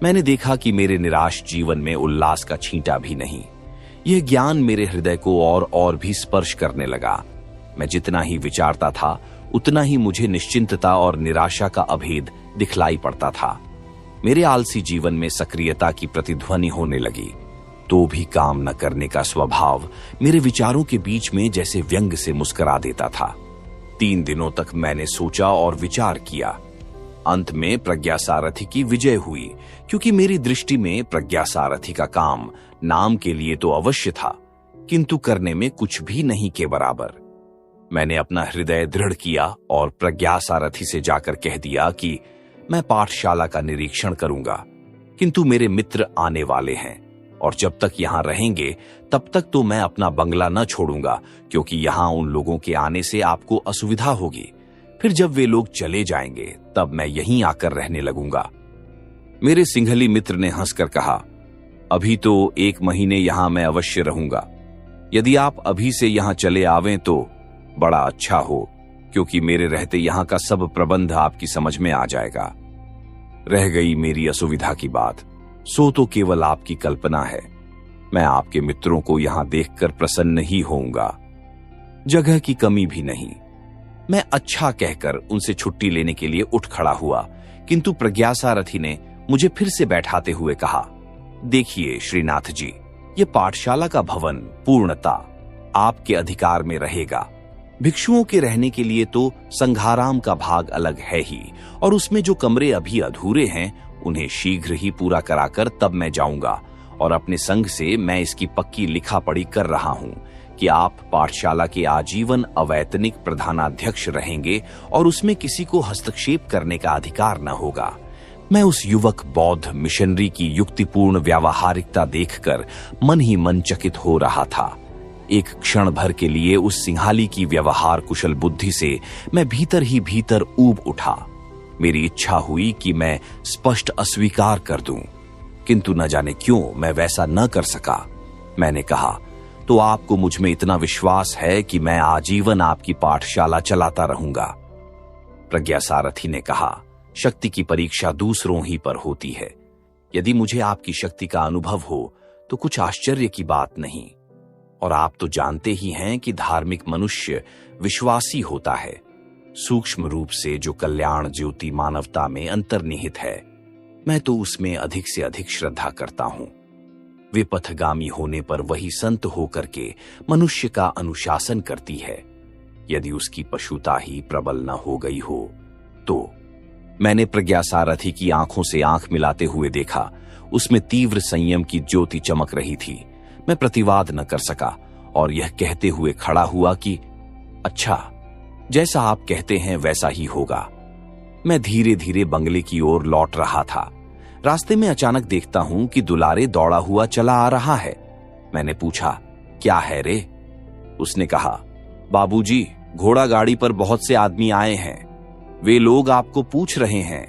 मैंने देखा कि मेरे निराश जीवन में उल्लास का छींटा भी नहीं। यह ज्ञान मेरे हृदय को और भी स्पर्श करने लगा। मैं जितना ही विचारता था, उतना ही मुझे निश्चिंतता और निराशा का अभेद दिखलाई पड़ता था। मेरे आलसी जीवन में सक्रियता की प्रतिध्वनि होने लगी, तो भी काम न करने का स्वभाव मेरे विचारों के बीच में जैसे व्यंग से मुस्कुरा देता था। 3 दिनों तक मैंने सोचा और विचार किया। अंत में प्रज्ञा सारथी की विजय हुई, क्योंकि मेरी दृष्टि में प्रज्ञा सारथी का काम नाम के लिए तो अवश्य था, किंतु करने में कुछ भी नहीं के बराबर। मैंने अपना हृदय दृढ़ किया और प्रज्ञा सारथी से जाकर कह दिया कि मैं पाठशाला का निरीक्षण करूंगा, किंतु मेरे मित्र आने वाले हैं और जब तक यहां रहेंगे तब तक तो मैं अपना बंगला न छोड़ूंगा, क्योंकि यहां उन लोगों के आने से आपको असुविधा होगी। फिर जब वे लोग चले जाएंगे तब मैं यहीं आकर रहने लगूंगा। मेरे सिंघली मित्र ने हंसकर कहा, अभी तो 1 महीने यहां मैं अवश्य रहूंगा। यदि आप अभी से यहां चले आवें तो बड़ा अच्छा हो, क्योंकि मेरे रहते यहां का सब प्रबंध आपकी समझ में आ जाएगा। रह गई मेरी असुविधा की बात, सो तो केवल आपकी कल्पना है। मैं आपके मित्रों को यहां देखकर प्रसन्न ही होऊंगा। जगह की कमी भी नहीं। मैं अच्छा कहकर उनसे छुट्टी लेने के लिए उठ खड़ा हुआ, किंतु प्रज्ञासारथी ने मुझे फिर से बैठाते हुए कहा, देखिए श्रीनाथ जी, ये पाठशाला का भवन पूर्णता आपके अधिकार में रहेगा। भिक्षुओं के रहने के लिए तो संघाराम का भाग अलग है ही, और उसमें जो कमरे अभी अधूरे हैं उन्हें शीघ्र ही पूरा कराकर तब मैं जाऊंगा। और अपने संघ से मैं इसकी पक्की लिखा पढ़ी कर रहा हूं कि आप पाठशाला के आजीवन अवैतनिक प्रधानाध्यक्ष रहेंगे और उसमें किसी को हस्तक्षेप करने का अधिकार न होगा। मैं उस युवक बौद्ध मिशनरी की युक्तिपूर्ण व्यावहारिकता देखकर मन ही मन चकित हो रहा था। एक क्षण भर के लिए उस सिंहाली की व्यवहार कुशल बुद्धि से मैं भीतर ही भीतर ऊब उठा। मेरी इच्छा हुई कि मैं स्पष्ट अस्वीकार कर दूं, किंतु न जाने क्यों मैं वैसा न कर सका। मैंने कहा, तो आपको मुझ में इतना विश्वास है कि मैं आजीवन आपकी पाठशाला चलाता रहूंगा? प्रज्ञासारथी ने कहा, शक्ति की परीक्षा दूसरों ही पर होती है। यदि मुझे आपकी शक्ति का अनुभव हो तो कुछ आश्चर्य की बात नहीं। और आप तो जानते ही हैं कि धार्मिक मनुष्य विश्वासी होता है। सूक्ष्म रूप से जो कल्याण ज्योति मानवता में अंतर्निहित है, मैं तो उसमें अधिक से अधिक श्रद्धा करता हूं। विपथगामी होने पर वही संत होकर के मनुष्य का अनुशासन करती है, यदि उसकी पशुता ही प्रबल न हो गई हो तो। मैंने प्रज्ञासारथी की आंखों से आंख मिलाते हुए देखा। उसमें तीव्र संयम की ज्योति चमक रही थी। मैं प्रतिवाद न कर सका और यह कहते हुए खड़ा हुआ कि अच्छा, जैसा आप कहते हैं वैसा ही होगा। मैं धीरे धीरे बंगले की ओर लौट रहा था। रास्ते में अचानक देखता हूं कि दुलारे दौड़ा हुआ चला आ रहा है। मैंने पूछा, क्या है रे? उसने कहा, बाबूजी, घोड़ा गाड़ी पर बहुत से आदमी आए हैं, वे लोग आपको पूछ रहे हैं।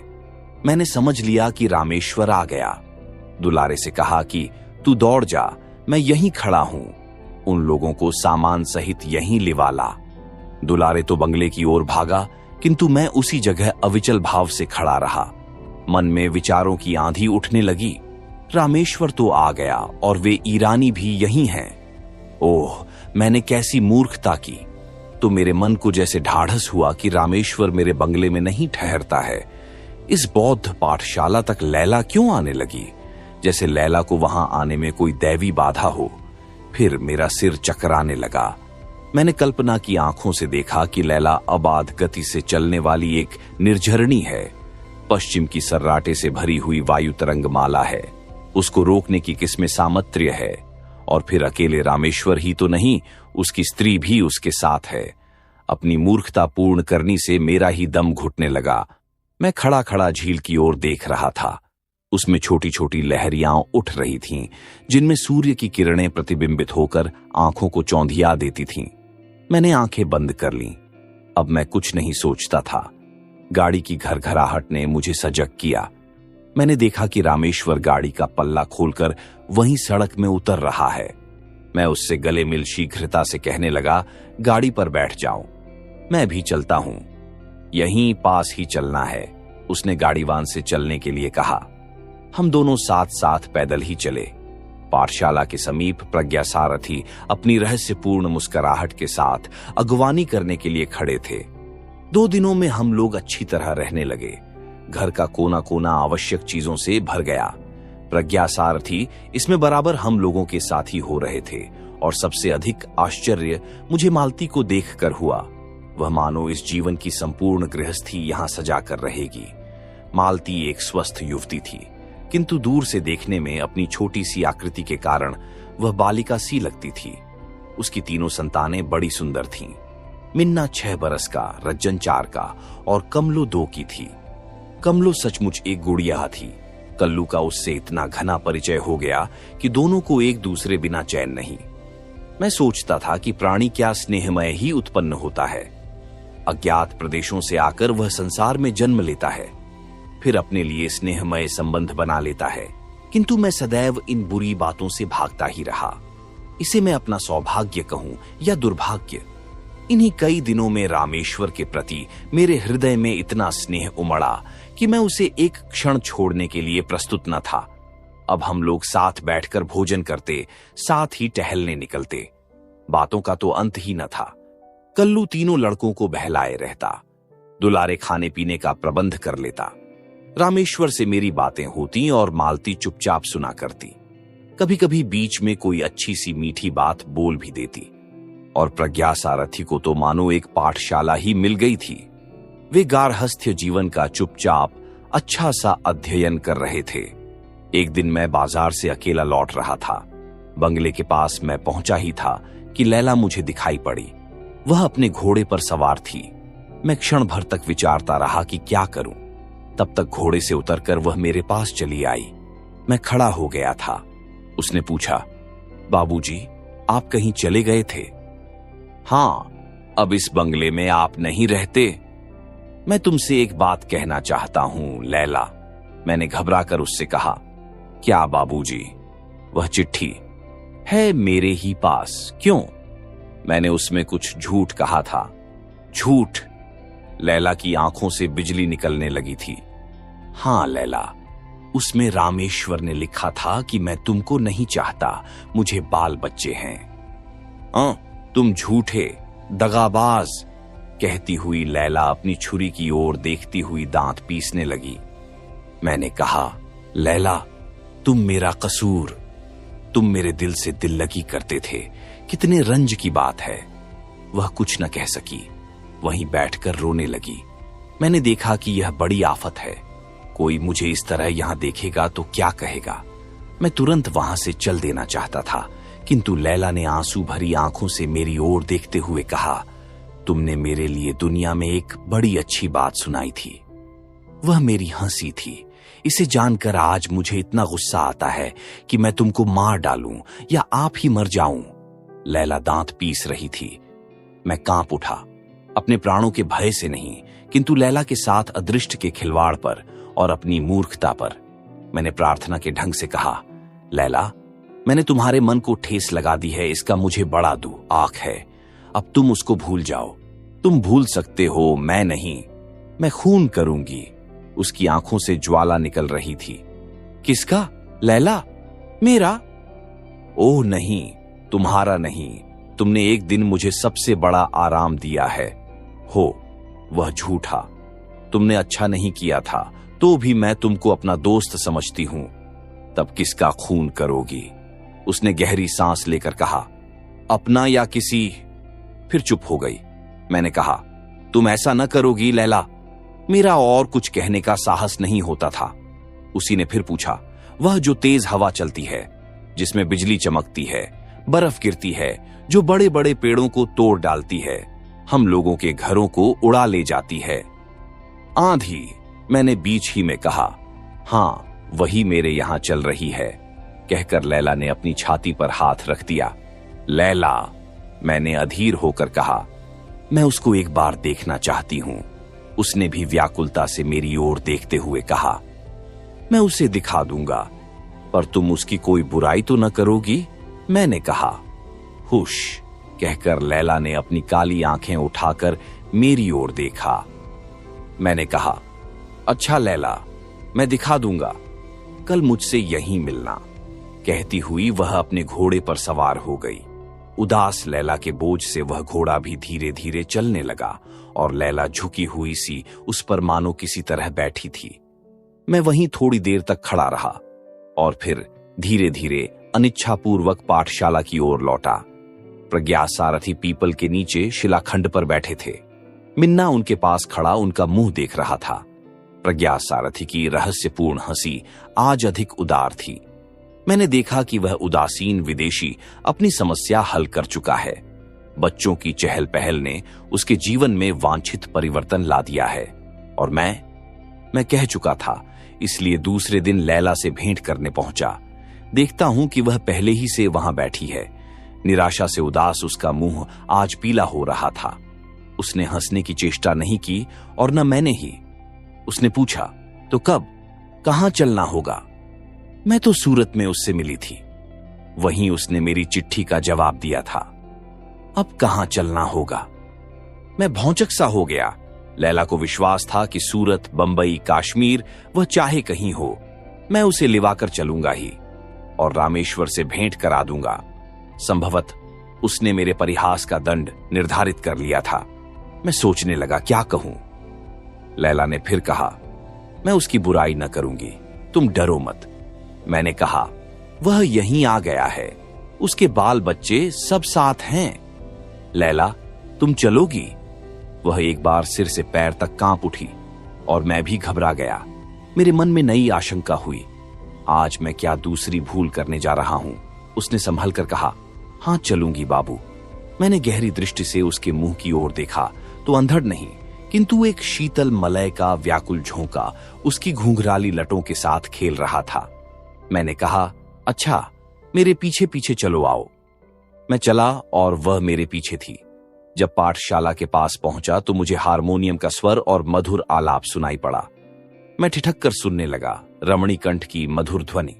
मैंने समझ लिया कि रामेश्वर आ गया। दुलारे से कहा कि तू दौड़ जा, मैं यहीं खड़ा हूं, उन लोगों को सामान सहित यहीं लिवा ला। दुलारे तो बंगले की ओर भागा, किंतु मैं उसी जगह अविचल भाव से खड़ा रहा। मन में विचारों की आंधी उठने लगी। रामेश्वर तो आ गया और वे ईरानी भी यहीं हैं। ओह, मैंने कैसी मूर्खता की। तो मेरे मन को जैसे ढाढ़स हुआ कि रामेश्वर मेरे बंगले में नहीं ठहरता है। इस बौद्ध पाठशाला तक लैला क्यों आने लगी, जैसे लैला को वहां आने में कोई दैवी बाधा हो। फिर मेरा सिर चकराने लगा। मैंने कल्पना की आंखों से देखा कि लैला अबाध गति से चलने वाली एक निर्झरणी है। पश्चिम की सर्राटे से भरी हुई वायु तरंग माला है। उसको रोकने की किसमें सामर्थ्य है। और फिर अकेले रामेश्वर ही तो नहीं, उसकी स्त्री भी उसके साथ है। अपनी मूर्खता पूर्ण करनी से मेरा ही दम घुटने लगा। मैं खड़ा खड़ा झील की ओर देख रहा था। उसमें छोटी छोटी लहरियां उठ रही थीं, जिनमें सूर्य की किरणें प्रतिबिंबित होकर आंखों को चौंधिया देती थीं। मैंने आंखें बंद कर लीं। अब मैं कुछ नहीं सोचता था। गाड़ी की घरघराहट ने मुझे सजग किया। मैंने देखा कि रामेश्वर गाड़ी का पल्ला खोलकर वहीं सड़क में उतर रहा है। मैं उससे गले मिल शीघ्रता से कहने लगा, गाड़ी पर बैठ जाओ, मैं भी चलता हूं, यहीं पास ही चलना है। उसने गाड़ीवान से चलने के लिए कहा। हम दोनों साथ साथ पैदल ही चले। पाठशाला के समीप प्रज्ञासारथी अपनी रहस्यपूर्ण मुस्कुराहट के साथ अगवानी करने के लिए खड़े थे। 2 दिनों में हम लोग अच्छी तरह रहने लगे। घर का कोना कोना आवश्यक चीजों से भर गया। प्रज्ञासारथी इसमें बराबर हम लोगों के साथी हो रहे थे। और सबसे अधिक आश्चर्य मुझे मालती को देखकर हुआ। वह मानो इस जीवन की संपूर्ण गृहस्थी यहां सजा कर रहेगी। मालती एक स्वस्थ युवती थी, किंतु दूर से देखने में अपनी छोटी सी आकृति के कारण वह बालिका सी लगती थी। उसकी तीनों संतानें बड़ी सुंदर थीं। मिन्ना 6 बरस का, रज्जन 4 का और कमलो 2 की थी। कमलो सचमुच एक गुड़िया थी। कल्लू का उससे इतना घना परिचय हो गया कि दोनों को एक दूसरे बिना चैन नहीं। मैं सोचता था कि प्राणी क्या स्नेहमय ही उत्पन्न होता है। अज्ञात प्रदेशों से आकर वह संसार में जन्म लेता है, फिर अपने लिए स्नेहमय संबंध बना लेता है। किंतु मैं सदैव इन बुरी बातों से भागता ही रहा। इसे मैं अपना सौभाग्य कहूं या दुर्भाग्य, इन्हीं कई दिनों में रामेश्वर के प्रति मेरे हृदय में इतना स्नेह उमड़ा कि मैं उसे एक क्षण छोड़ने के लिए प्रस्तुत न था। अब हम लोग साथ बैठकर भोजन करते, साथ ही टहलने निकलते। बातों का तो अंत ही न था। कल्लू तीनों लड़कों को बहलाए रहता, दुलारे खाने पीने का प्रबंध कर लेता। रामेश्वर से मेरी बातें होती और मालती चुपचाप सुना करती। कभी कभी बीच में कोई अच्छी सी मीठी बात बोल भी देती। और प्रज्ञा सारथी को तो मानो एक पाठशाला ही मिल गई थी। वे गार्हस्थ्य जीवन का चुपचाप अच्छा सा अध्ययन कर रहे थे। एक दिन मैं बाजार से अकेला लौट रहा था। बंगले के पास मैं पहुंचा ही था कि लैला मुझे दिखाई पड़ी। वह अपने घोड़े पर सवार थी। मैं क्षण भर तक विचारता रहा कि क्या करूं। तब तक घोड़े से उतरकर वह मेरे पास चली आई। मैं खड़ा हो गया था। उसने पूछा, बाबूजी, आप कहीं चले गए थे? हाँ, अब इस बंगले में आप नहीं रहते। मैं तुमसे एक बात कहना चाहता हूं लैला, मैंने घबराकर उससे कहा। क्या बाबूजी? वह चिट्ठी है मेरे ही पास। क्यों? मैंने उसमें कुछ झूठ कहा था। झूठ? लैला की आंखों से बिजली निकलने लगी थी। हां लैला, उसमें रामेश्वर ने लिखा था कि मैं तुमको नहीं चाहता, मुझे बाल बच्चे हैं। तुम झूठे, दगाबाज, कहती हुई लैला अपनी छुरी की ओर देखती हुई दांत पीसने लगी। मैंने कहा, लैला, तुम मेरा कसूर, तुम मेरे दिल से दिल लगी करते थे। कितने रंज की बात है। वह कुछ न कह सकी, वहीं बैठकर रोने लगी। मैंने देखा कि यह बड़ी आफत है। कोई मुझे इस तरह यहां देखेगा तो क्या कहेगा। मैं तुरंत वहां से चल देना चाहता था, किंतु लैला ने आंसू भरी आंखों से मेरी ओर देखते हुए कहा, तुमने मेरे लिए दुनिया में एक बड़ी अच्छी बात सुनाई थी। वह मेरी हंसी थी। इसे जानकर आज मुझे इतना गुस्सा आता है कि मैं तुमको मार डालूं या आप ही मर जाऊं। लैला दांत पीस रही थी। मैं कांप उठा, अपने प्राणों के भय से नहीं, किंतु लैला के साथ अदृष्ट के खिलवाड़ पर और अपनी मूर्खता पर। मैंने प्रार्थना के ढंग से कहा, लैला, मैंने तुम्हारे मन को ठेस लगा दी है, इसका मुझे बड़ा दुख है। अब तुम उसको भूल जाओ। तुम भूल सकते हो, मैं नहीं। मैं खून करूंगी। उसकी आंखों से ज्वाला निकल रही थी। किसका? लैला, मेरा? ओह नहीं, तुम्हारा नहीं। तुमने एक दिन मुझे सबसे बड़ा आराम दिया है। वह झूठा। तुमने अच्छा नहीं किया था, तो भी मैं तुमको अपना दोस्त समझती हूं। तब किसका खून करोगी? उसने गहरी सांस लेकर कहा, अपना या किसी। फिर चुप हो गई। मैंने कहा, तुम ऐसा न करोगी लैला। मेरा और कुछ कहने का साहस नहीं होता था। उसी ने फिर पूछा, वह जो तेज हवा चलती है, जिसमें बिजली चमकती है, बर्फ गिरती है, जो बड़े बड़े पेड़ों को तोड़ डालती है, हम लोगों के घरों को उड़ा ले जाती है। आंधी, मैंने बीच ही में कहा। हां, वही मेरे यहां चल रही है, कहकर लैला ने अपनी छाती पर हाथ रख दिया। लैला, मैंने अधीर होकर कहा, मैं उसको एक बार देखना चाहती हूं। उसने भी व्याकुलता से मेरी ओर देखते हुए कहा, मैं उसे दिखा दूंगा, पर तुम उसकी कोई बुराई तो न करोगी? मैंने कहा। हुश, कहकर लैला ने अपनी काली आंखें उठाकर मेरी ओर देखा। मैंने कहा, अच्छा लैला, मैं दिखा दूंगा, कल मुझसे यहीं मिलना। कहती हुई वह अपने घोड़े पर सवार हो गई। उदास लैला के बोझ से वह घोड़ा भी धीरे धीरे चलने लगा और लैला झुकी हुई सी उस पर मानो किसी तरह बैठी थी। मैं वहीं थोड़ी देर तक खड़ा रहा और फिर धीरे धीरे अनिच्छापूर्वक पाठशाला की ओर लौटा। प्रज्ञा सारथी पीपल के नीचे शिलाखंड पर बैठे थे। मिन्ना उनके पास खड़ा उनका मुंह देख रहा था। प्रज्ञा सारथी की रहस्यपूर्ण हंसी आज अधिक उदार थी। मैंने देखा कि वह उदासीन विदेशी अपनी समस्या हल कर चुका है। बच्चों की चहल पहल ने उसके जीवन में वांछित परिवर्तन ला दिया है। और मैं कह चुका था, इसलिए दूसरे दिन लैला से भेंट करने पहुंचा। देखता हूं कि वह पहले ही से वहां बैठी है। निराशा से उदास उसका मुंह आज पीला हो रहा था। उसने हंसने की चेष्टा नहीं की और न मैंने ही। उसने पूछा, तो कब, कहां चलना होगा? मैं तो सूरत में उससे मिली थी। वहीं उसने मेरी चिट्ठी का जवाब दिया था। अब कहां चलना होगा? मैं भौंचक सा हो गया। लैला को विश्वास था कि सूरत, बंबई, कश्मीर, वह चाहे कहीं हो, मैं उसे लिवाकर चलूंगा ही और रामेश्वर से भेंट करा दूंगा। संभवत उसने मेरे परिहास का दंड निर्धारित कर लिया था। मैं सोचने लगा क्या कहूं। लैला ने फिर कहा, मैं उसकी बुराई न करूंगी, तुम डरो मत। मैंने कहा, वह यहीं आ गया है, उसके बाल बच्चे सब साथ हैं। लैला, तुम चलोगी? वह एक बार सिर से पैर तक कांप उठी और मैं भी घबरा गया। मेरे मन में नई आशंका हुई। आज मैं क्या दूसरी भूल करने जा रहा हूं। उसने संभल कर कहा, हां चलूंगी बाबू। मैंने गहरी दृष्टि से उसके मुंह की ओर देखा तो अंधड़ नहीं, किंतु एक शीतल मलय का व्याकुल झोंका उसकी घुंघराली लटों के साथ खेल रहा था। मैंने कहा, अच्छा मेरे पीछे पीछे चलो आओ। मैं चला और वह मेरे पीछे थी। जब पाठशाला के पास पहुंचा तो मुझे हारमोनियम का स्वर और मधुर आलाप सुनाई पड़ा। मैं ठिठक कर सुनने लगा, रमणी कंठ की मधुर ध्वनि।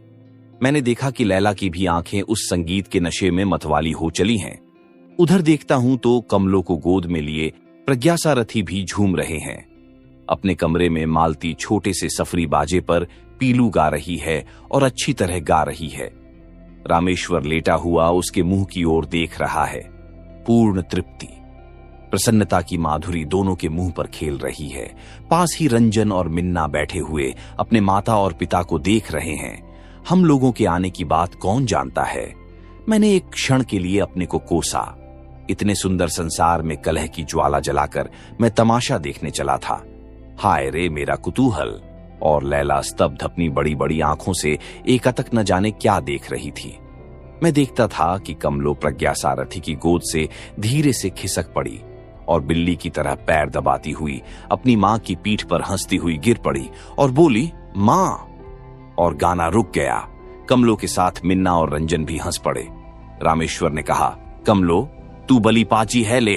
मैंने देखा कि लैला की भी आंखें उस संगीत के नशे में मतवाली हो चली हैं। उधर देखता हूं तो कमलों को गोद में लिए प्रज्ञासारथी भी झूम रहे हैं। अपने कमरे में मालती छोटे से सफरी बाजे पर पीलू गा रही है और अच्छी तरह गा रही है। रामेश्वर लेटा हुआ उसके मुंह की ओर देख रहा है। पूर्ण तृप्ति, प्रसन्नता की माधुरी दोनों के मुंह पर खेल रही है। पास ही रंजन और मिन्ना बैठे हुए अपने माता और पिता को देख रहे हैं। हम लोगों के आने की बात कौन जानता है। मैंने एक क्षण के लिए अपने को कोसा। इतने सुंदर संसार में कलह की ज्वाला जलाकर मैं तमाशा देखने चला था। हाय रे मेरा कुतूहल। और लैला स्तब्ध अपनी बड़ी बड़ी आंखों से एकटक न जाने क्या देख रही थी। मैं देखता था कि कमलो प्रज्ञासारथी की गोद से धीरे से खिसक पड़ी और बिल्ली की तरह पैर दबाती हुई अपनी मां की पीठ पर हंसती हुई गिर पड़ी और बोली, मां। और गाना रुक गया। कमलो के साथ मिन्ना और रंजन भी हंस पड़े। रामेश्वर ने कहा, कमलो तू बली पाजी है, ले।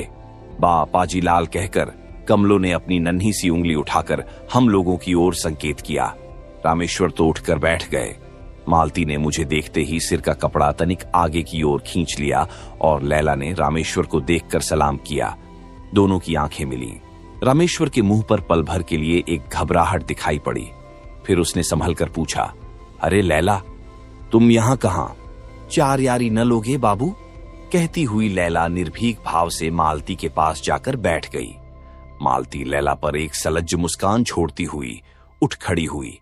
बा पाजी लाल कहकर कमलो ने अपनी नन्ही सी उंगली उठाकर हम लोगों की ओर संकेत किया। रामेश्वर तो उठकर बैठ गए। मालती ने मुझे देखते ही सिर का कपड़ा तनिक आगे की ओर खींच लिया और लैला ने रामेश्वर को देखकर सलाम किया। दोनों की आंखें मिली। रामेश्वर के मुंह पर पल भर के लिए एक घबराहट दिखाई पड़ी। फिर उसने संभल कर पूछा, अरे लैला, तुम यहां कहां? चार यारी न लोगे बाबू? कहती हुई लैला निर्भीक भाव से मालती के पास जाकर बैठ गई। मालती लैला पर एक सलज्ज मुस्कान छोड़ती हुई उठ खड़ी हुई।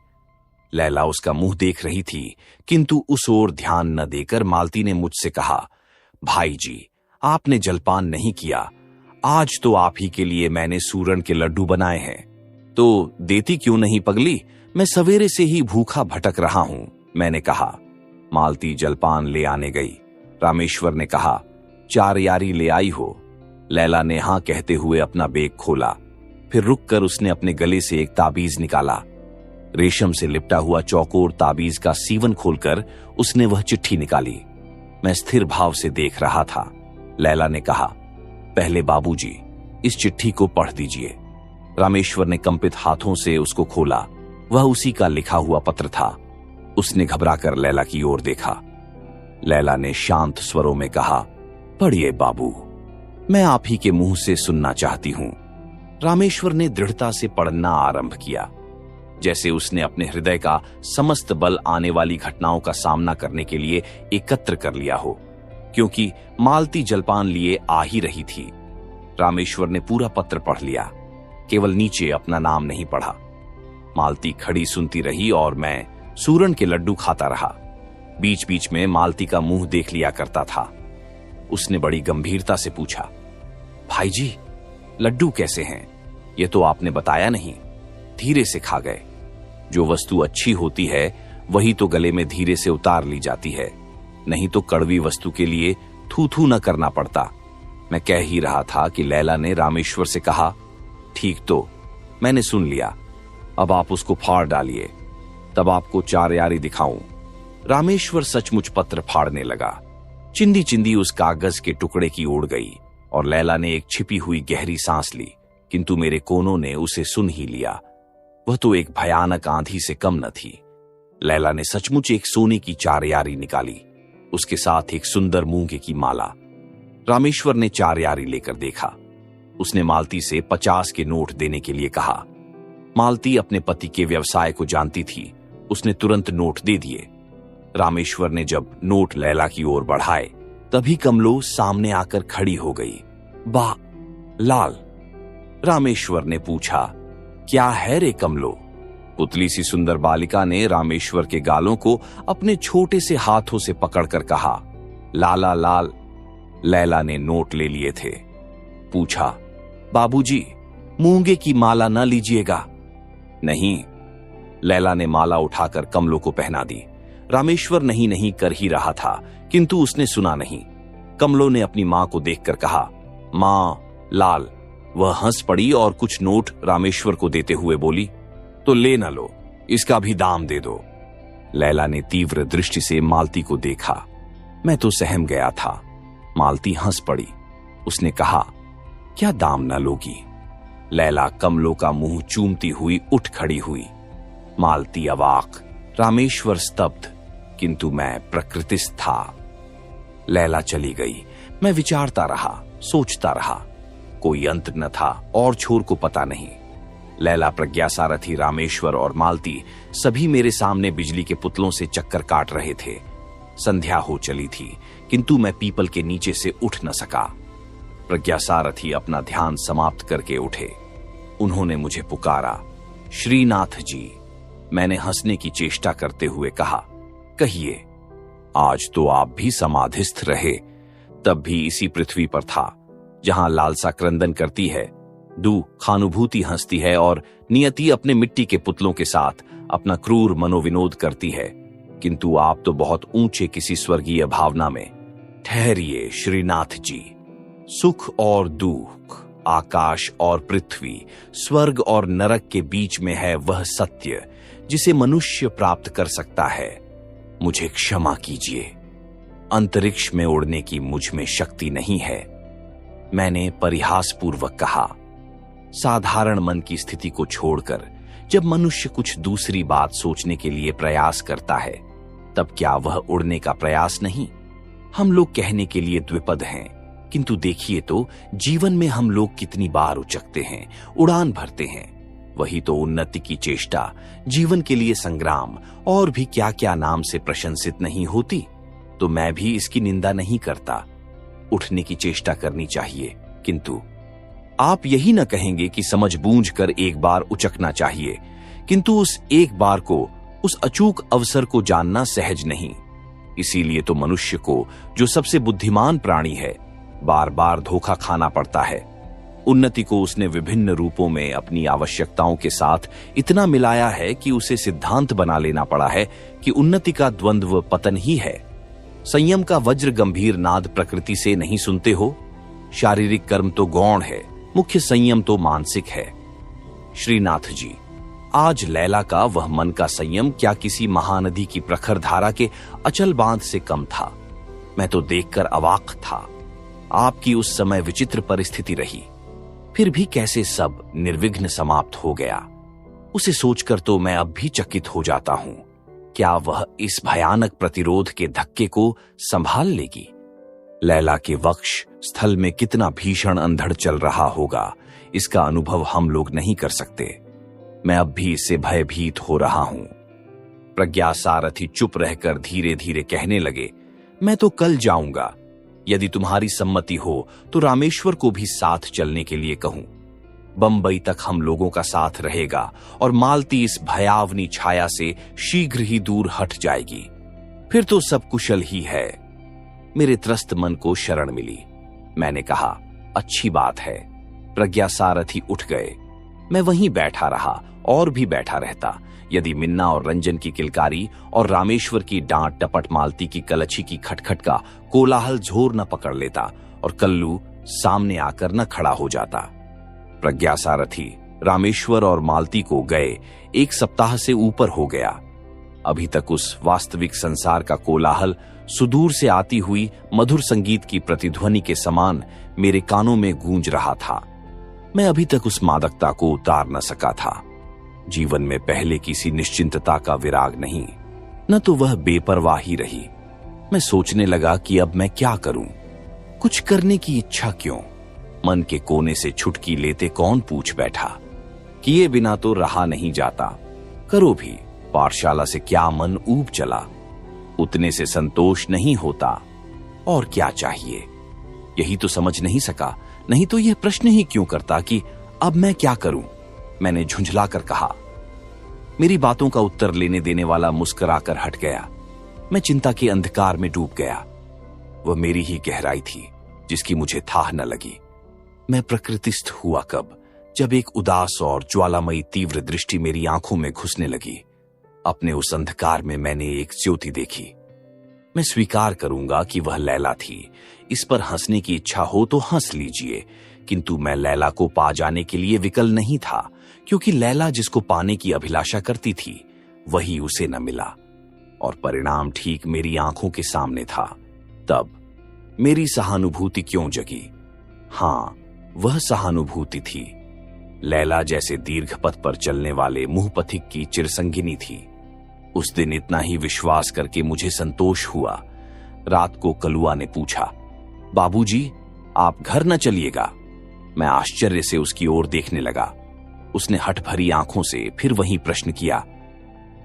लैला उसका मुंह देख रही थी, किंतु उस ओर ध्यान न देकर मालती ने मुझसे कहा, भाई जी, आपने जलपान नहीं किया। आज तो आप ही के लिए मैंने सूरन के लड्डू बनाए हैं, तो देती क्यों नहीं पगली? मैं सवेरे से ही भूखा भटक रहा हूं, मैंने कहा। मालती जलपान ले आने गई। रामेश्वर ने कहा, चार यारी ले आई हो? लैला ने हां कहते हुए अपना बैग खोला। फिर रुककर उसने अपने गले से एक ताबीज निकाला। रेशम से लिपटा हुआ चौकोर ताबीज का सीवन खोलकर उसने वह चिट्ठी निकाली। मैं स्थिर भाव से देख रहा था। लैला ने कहा, पहले बाबूजी, इस चिट्ठी को पढ़ दीजिए। रामेश्वर ने कंपित हाथों से उसको खोला। वह उसी का लिखा हुआ पत्र था। उसने घबराकर लैला की ओर देखा। लैला ने शांत स्वरों में कहा, पढ़िए बाबू, मैं आप ही के मुंह से सुनना चाहती हूं। रामेश्वर ने दृढ़ता से पढ़ना आरंभ किया, जैसे उसने अपने हृदय का समस्त बल आने वाली घटनाओं का सामना करने के लिए एकत्र कर लिया हो, क्योंकि मालती जलपान लिए आ ही रही थी। रामेश्वर ने पूरा पत्र पढ़ लिया, केवल नीचे अपना नाम नहीं पढ़ा। मालती खड़ी सुनती रही और मैं सूरन के लड्डू खाता रहा। बीच बीच में मालती का मुंह देख लिया करता था। उसने बड़ी गंभीरता से पूछा, भाई जी, लड्डू कैसे हैं? ये तो आपने बताया नहीं। धीरे से खा गए। जो वस्तु अच्छी होती है वही तो गले में धीरे से उतार ली जाती है, नहीं तो कड़वी वस्तु के लिए थू थू न करना पड़ता। मैं कह ही रहा था कि लैला ने रामेश्वर से कहा, ठीक तो मैंने सुन लिया, अब आप उसको फाड़ डालिए, तब आपको चार यारी दिखाऊं। रामेश्वर सचमुच पत्र फाड़ने लगा। चिंदी चिंदी उस कागज के टुकड़े की उड़ गई और लैला ने एक छिपी हुई गहरी सांस ली, किंतु मेरे कोनों ने उसे सुन ही लिया। वह तो एक भयानक आंधी से कम न थी। लैला ने सचमुच एक सोने की चार यारी निकाली, उसके साथ एक सुंदर मूंगे की माला। रामेश्वर ने चार यारी लेकर देखा। उसने मालती से 50 के नोट देने के लिए कहा। मालती अपने पति के व्यवसाय को जानती थी। उसने तुरंत नोट दे दिए। रामेश्वर ने जब नोट लैला की ओर बढ़ाए तभी कमलो सामने आकर खड़ी हो गई। वाह लाल, रामेश्वर ने पूछा। क्या है रे कमलो? पुतली सी सुंदर बालिका ने रामेश्वर के गालों को अपने छोटे से हाथों से पकड़कर कहा। लाला लाल। लैला ने नोट ले लिए थे। पूछा, बाबूजी मूंगे की माला न लीजिएगा? नहीं। लैला ने माला उठाकर कमलो को पहना दी। रामेश्वर नहीं नहीं कर ही रहा था, किंतु उसने सुना नहीं। कमलो ने अपनी मां को देखकर कहा, मां, लाल। वह हंस पड़ी और कुछ नोट रामेश्वर को देते हुए बोली, तो ले न लो, इसका भी दाम दे दो। लैला ने तीव्र दृष्टि से मालती को देखा। मैं तो सहम गया था। मालती हंस पड़ी। उसने कहा, क्या दाम न लोगी? लैला कमलो का मुंह चूमती हुई उठ खड़ी हुई। मालती अवाक, रामेश्वर स्तब्ध, किंतु मैं प्रकृतिस्थ था। लैला चली गई। मैं विचारता रहा, सोचता रहा। कोई अंत न था और छोर को पता नहीं। लैला, प्रज्ञा सारथी, रामेश्वर और मालती सभी मेरे सामने बिजली के पुतलों से चक्कर काट रहे थे। संध्या हो चली थी, किंतु मैं पीपल के नीचे से उठ न सका। प्रज्ञा सारथी अपना ध्यान समाप्त करके उठे। उन्होंने मुझे पुकारा, श्रीनाथ जी। मैंने हंसने की चेष्टा करते हुए कहा, कहिए। आज तो आप भी समाधिस्थ रहे, तब भी इसी पृथ्वी पर था जहां लालसा क्रंदन करती है, खानुभूति हंसती है और नियति अपने मिट्टी के पुतलों के साथ अपना क्रूर मनोविनोद करती है। किंतु आप तो बहुत ऊंचे किसी स्वर्गीय भावना में। ठहरिए श्रीनाथ जी। सुख और दुख, आकाश और पृथ्वी, स्वर्ग और नरक के बीच में है वह सत्य जिसे मनुष्य प्राप्त कर सकता है। मुझे क्षमा कीजिए, अंतरिक्ष में उड़ने की मुझ में शक्ति नहीं है। मैंने परिहासपूर्वक कहा। साधारण मन की स्थिति को छोड़कर जब मनुष्य कुछ दूसरी बात सोचने के लिए प्रयास करता है, तब क्या वह उड़ने का प्रयास नहीं? हम लोग कहने के लिए द्विपद हैं, किंतु देखिए तो जीवन में हम लोग कितनी बार उचकते हैं, उड़ान भरते हैं। वही तो उन्नति की चेष्टा, जीवन के लिए संग्राम और भी क्या क्या नाम से प्रशंसित नहीं होती। तो मैं भी इसकी निंदा नहीं करता। उठने की चेष्टा करनी चाहिए, किंतु आप यही न कहेंगे कि समझ बूझ कर एक बार उचकना चाहिए, किंतु उस एक बार को, उस अचूक अवसर को जानना सहज नहीं। इसीलिए तो मनुष्य को, जो सबसे बुद्धिमान प्राणी है, बार बार धोखा खाना पड़ता है। उन्नति को उसने विभिन्न रूपों में अपनी आवश्यकताओं के साथ इतना मिलाया है कि उसे सिद्धांत बना लेना पड़ा है कि उन्नति का द्वंद्व पतन ही है। संयम का वज्र गंभीर नाद प्रकृति से नहीं सुनते हो? शारीरिक कर्म तो गौण है, मुख्य संयम तो मानसिक है। श्रीनाथ जी, आज लैला का वह मन का संयम क्या किसी महानदी की प्रखर धारा के अचल बांध से कम था? मैं तो देखकर अवाक था। आपकी उस समय विचित्र परिस्थिति रही, फिर भी कैसे सब निर्विघ्न समाप्त हो गया, उसे सोचकर तो मैं अब भी चकित हो जाता हूं। क्या वह इस भयानक प्रतिरोध के धक्के को संभाल लेगी? लैला के वक्ष स्थल में कितना भीषण अंधड़ चल रहा होगा, इसका अनुभव हम लोग नहीं कर सकते। मैं अब भी इससे भयभीत हो रहा हूं। प्रज्ञा सारथी चुप रहकर धीरे धीरे कहने लगे, मैं तो कल जाऊंगा। यदि तुम्हारी सम्मति हो तो रामेश्वर को भी साथ चलने के लिए कहूं। बंबई तक हम लोगों का साथ रहेगा और मालती इस भयावनी छाया से शीघ्र ही दूर हट जाएगी। फिर तो सब कुशल ही है। मेरे त्रस्त मन को शरण मिली। मैंने कहा, अच्छी बात है। प्रज्ञा सारथी उठ गए। मैं वहीं बैठा रहा और भी बैठा रहता, यदि मिन्ना और रंजन की किलकारी और रामेश्वर की डांट टपट मालती की कलछी की खटखट का कोलाहल जोर न पकड़ लेता और कल्लू सामने आकर न खड़ा हो जाता। प्रज्ञा सारथी, रामेश्वर और मालती को गए 1 सप्ताह से ऊपर हो गया। अभी तक उस वास्तविक संसार का कोलाहल सुदूर से आती हुई मधुर संगीत की प्रतिध्वनि के समान मेरे कानों में गूंज रहा था। मैं अभी तक उस मादकता को उतार न सका था। जीवन में पहले किसी निश्चिंतता का विराग नहीं, न तो वह बेपरवाही रही। मैं सोचने लगा कि अब मैं क्या करूं, कुछ करने की इच्छा क्यों? मन के कोने से छुटकी लेते कौन पूछ बैठा। किए बिना तो रहा नहीं जाता, करो भी, पाठशाला से क्या मन ऊब चला। उतने से संतोष नहीं होता, और क्या चाहिए, यही तो समझ नहीं सका। नहीं तो यह प्रश्न ही क्यों करता कि अब मैं क्या करूं। मैंने झुंझला कर कहा। मेरी बातों का उत्तर लेने देने वाला मुस्कुराकर हट गया। मैं चिंता के अंधकार में डूब गया। वह मेरी ही गहराई थी जिसकी मुझे थाह न लगी। मैं प्रकृतिस्थ हुआ कब, जब एक उदास और ज्वालामयी तीव्र दृष्टि मेरी आंखों में घुसने लगी। अपने उस अंधकार में मैंने एक ज्योति देखी। मैं स्वीकार करूंगा कि वह लैला थी। इस पर हंसने की इच्छा हो तो हंस लीजिए, किंतु मैं लैला को पा जाने के लिए विकल नहीं था, क्योंकि लैला जिसको पाने की अभिलाषा करती थी वही उसे न मिला, और परिणाम ठीक मेरी आंखों के सामने था। तब मेरी सहानुभूति क्यों जगी? हां, वह सहानुभूति थी। लैला जैसे दीर्घ पथ पर चलने वाले मुंहपथिक की चिरसंगिनी थी। उस दिन इतना ही विश्वास करके मुझे संतोष हुआ। रात को कलुआ ने पूछा, बाबूजी, आप घर न चलिएगा? मैं आश्चर्य से उसकी ओर देखने लगा। उसने हठ भरी आंखों से फिर वही प्रश्न किया।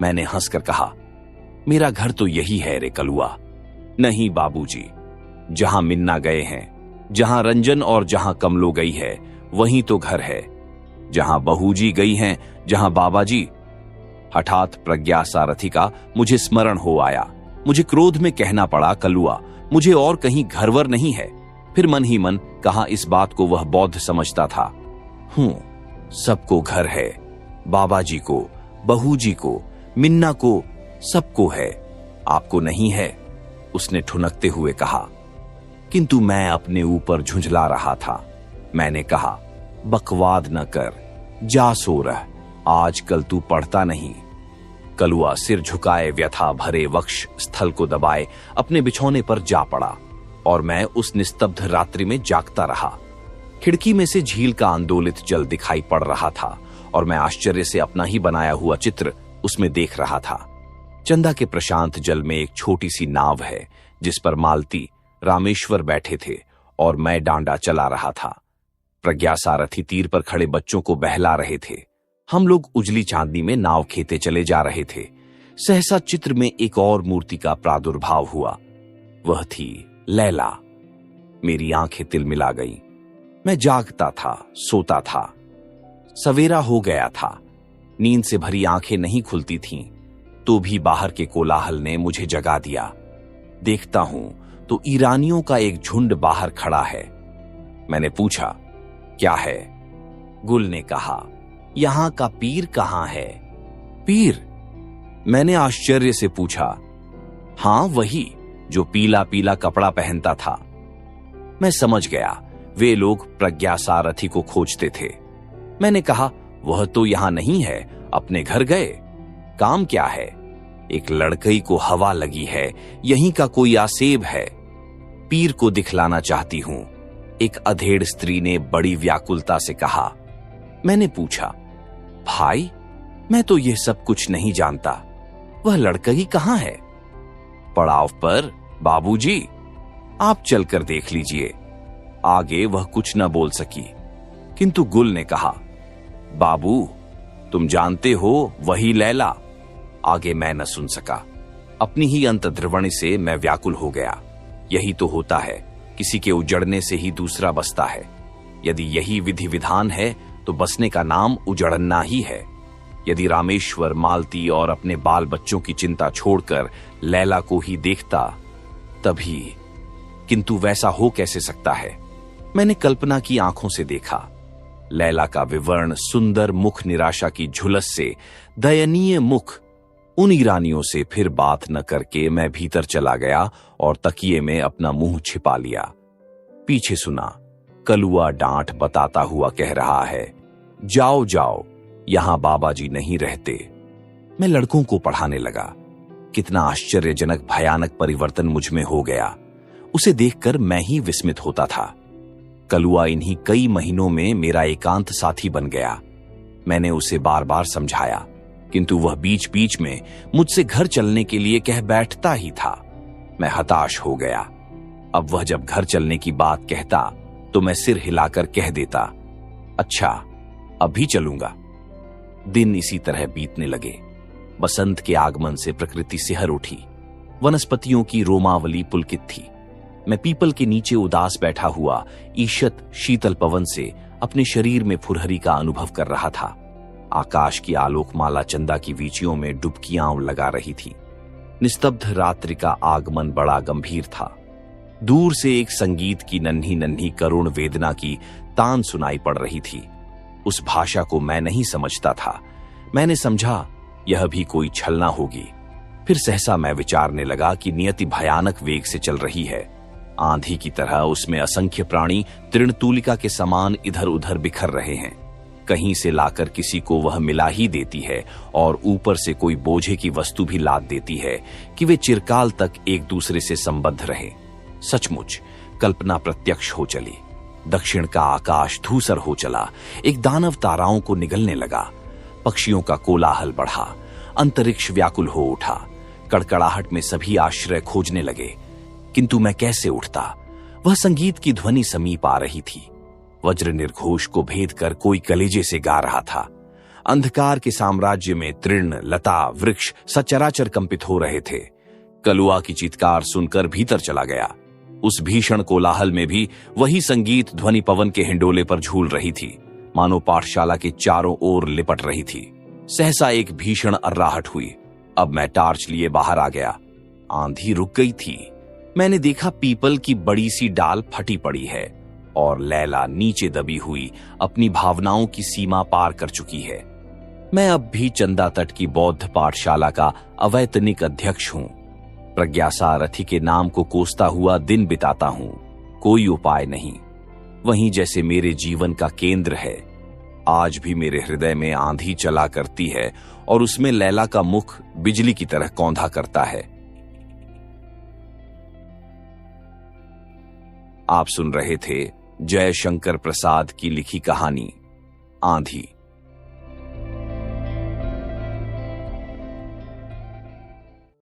मैंने हंसकर कहा, मेरा घर तो यही है रे कलुआ। नहीं बाबूजी, जहां मिन्ना गए हैं, जहां रंजन और जहां कमलो गई है, वहीं तो घर है। जहां बहूजी गई हैं, जहां बाबाजी। हठात प्रज्ञा सारथी का मुझे स्मरण हो आया। मुझे क्रोध में कहना पड़ा, कलुआ, मुझे और कहीं घरवर नहीं है। फिर मन ही मन कहा, इस बात को वह बौद्ध समझता था। सबको घर है, बाबाजी को, बहूजी को, मिन्ना को, सबको है, आपको नहीं है, उसने ठुनकते हुए कहा। किंतु मैं अपने ऊपर झुंझला रहा था। मैंने कहा, बकवाद न कर, जा सो रह, आजकल तू पढ़ता नहीं। कलुआ सिर झुकाए व्यथा भरे वक्ष स्थल को दबाए अपने बिछौने पर जा पड़ा, और मैं उस निस्तब्ध रात्रि में जागता रहा। खिड़की में से झील का आंदोलित जल दिखाई पड़ रहा था, और मैं आश्चर्य से अपना ही बनाया हुआ चित्र उसमें देख रहा था। चंदा के प्रशांत जल में एक छोटी सी नाव है, जिस पर मालती, रामेश्वर बैठे थे और मैं डांडा चला रहा था। प्रज्ञा सारथी तीर पर खड़े बच्चों को बहला रहे थे। हम लोग उजली चांदनी में नाव खेते चले जा रहे थे। सहसा चित्र में एक और मूर्ति का प्रादुर्भाव हुआ। वह थी लैला। मेरी आंखें तिलमिला गईं। मैं जागता था, सोता था। सवेरा हो गया था। नींद से भरी आंखें नहीं खुलती थीं, तो भी बाहर के कोलाहल ने मुझे जगा दिया। देखता हूं तो ईरानियों का एक झुंड बाहर खड़ा है। मैंने पूछा, क्या है? गुल ने कहा, यहां का पीर कहां है? पीर? मैंने आश्चर्य से पूछा। हां, वही जो पीला पीला कपड़ा पहनता था। मैं समझ गया, वे लोग प्रज्ञा सारथी को खोजते थे। मैंने कहा, वह तो यहां नहीं है, अपने घर गए। काम क्या है? एक लड़कई को हवा लगी है, यहीं का कोई आसेब है। पीर को दिखलाना चाहती हूं, एक अधेड़ स्त्री ने बड़ी व्याकुलता से कहा। मैंने पूछा, भाई, मैं तो यह सब कुछ नहीं जानता। वह लड़कई कहां है? पड़ाव पर बाबूजी, आप चलकर देख लीजिए। आगे वह कुछ न बोल सकी, किंतु गुल ने कहा, बाबू, तुम जानते हो वही लैला। आगे मैं न सुन सका। अपनी ही अंतर्ध्रुवणी से मैं व्याकुल हो गया। यही तो होता है, किसी के उजड़ने से ही दूसरा बसता है। यदि यही विधि विधान है तो बसने का नाम उजड़ना ही है। यदि रामेश्वर, मालती और अपने बाल बच्चों की चिंता छोड़कर लैला को ही देखता तभी, किंतु वैसा हो कैसे सकता है? मैंने कल्पना की आंखों से देखा। लैला का विवर्ण सुंदर मुख निराशा की झुलस से दयनीय मुख। उन ईरानियों से फिर बात न करके मैं भीतर चला गया और तकिए में अपना मुंह छिपा लिया। पीछे सुना, कलुआ डांट बताता हुआ कह रहा है, जाओ जाओ, यहां बाबाजी नहीं रहते। मैं लड़कों को पढ़ाने लगा। कितना आश्चर्यजनक भयानक परिवर्तन मुझ में हो गया, उसे देखकर मैं ही विस्मित होता था। कलुआ इन्हीं कई महीनों में मेरा एकांत साथी बन गया। मैंने उसे बार बार समझाया, किंतु वह बीच बीच में मुझसे घर चलने के लिए कह बैठता ही था। मैं हताश हो गया। अब वह जब घर चलने की बात कहता तो मैं सिर हिलाकर कह देता, अच्छा अभी चलूंगा। दिन इसी तरह बीतने लगे। बसंत के आगमन से प्रकृति सिहर उठी। वनस्पतियों की रोमावली पुलकित थी। मैं पीपल के नीचे उदास बैठा हुआ ईषत शीतल पवन से अपने शरीर में फुरहरी का अनुभव कर रहा था। आकाश की आलोकमाला चंदा की वीचियों में डुबकियां लगा रही थी। निस्तब्ध रात्रि का आगमन बड़ा गंभीर था। दूर से एक संगीत की नन्ही नन्ही करुण वेदना की तान सुनाई पड़ रही थी। उस भाषा को मैं नहीं समझता था। मैंने समझा यह भी कोई छलना होगी। फिर सहसा मैं विचारने लगा कि नियति भयानक वेग से चल रही है। आंधी की तरह उसमें असंख्य प्राणी तृणतूलिका के समान इधर उधर बिखर रहे हैं। कहीं से लाकर किसी को वह मिला ही देती है और ऊपर से कोई बोझे की वस्तु भी लाद देती है कि वे चिरकाल तक एक दूसरे से संबद्ध रहे। सचमुच कल्पना प्रत्यक्ष हो चली। दक्षिण का आकाश धूसर हो चला। एक दानव ताराओं को निगलने लगा। पक्षियों का कोलाहल बढ़ा। अंतरिक्ष व्याकुल हो उठा। कड़कड़ाहट में सभी आश्रय खोजने लगे। किंतु मैं कैसे उठता? वह संगीत की ध्वनि समीप आ रही थी। वज्र निर्घोष को भेद कर कोई कलेजे से गा रहा था। अंधकार के साम्राज्य में तृण, लता, वृक्ष सचराचर कंपित हो रहे थे। कलुआ की चित्कार सुनकर भीतर चला गया। उस भीषण कोलाहल में भी वही संगीत ध्वनि पवन के हिंडोले पर झूल रही थी, मानो पाठशाला के चारों ओर लिपट रही थी। सहसा एक भीषण अर्राहट हुई। अब मैं टार्च लिए बाहर आ गया। आंधी रुक गई थी। मैंने देखा पीपल की बड़ी सी डाल फटी पड़ी है और लैला नीचे दबी हुई अपनी भावनाओं की सीमा पार कर चुकी है। मैं अब भी चंदा तट की बौद्ध पाठशाला का अवैतनिक अध्यक्ष हूं। प्रज्ञासारथी के नाम को कोसता हुआ दिन बिताता हूं। कोई उपाय नहीं। वहीं जैसे मेरे जीवन का केंद्र है, आज भी मेरे हृदय में आंधी चला करती है और उसमें लैला का मुख बिजली की तरह कौंधा करता है। आप सुन रहे थे जय शंकर प्रसाद की लिखी कहानी आंधी।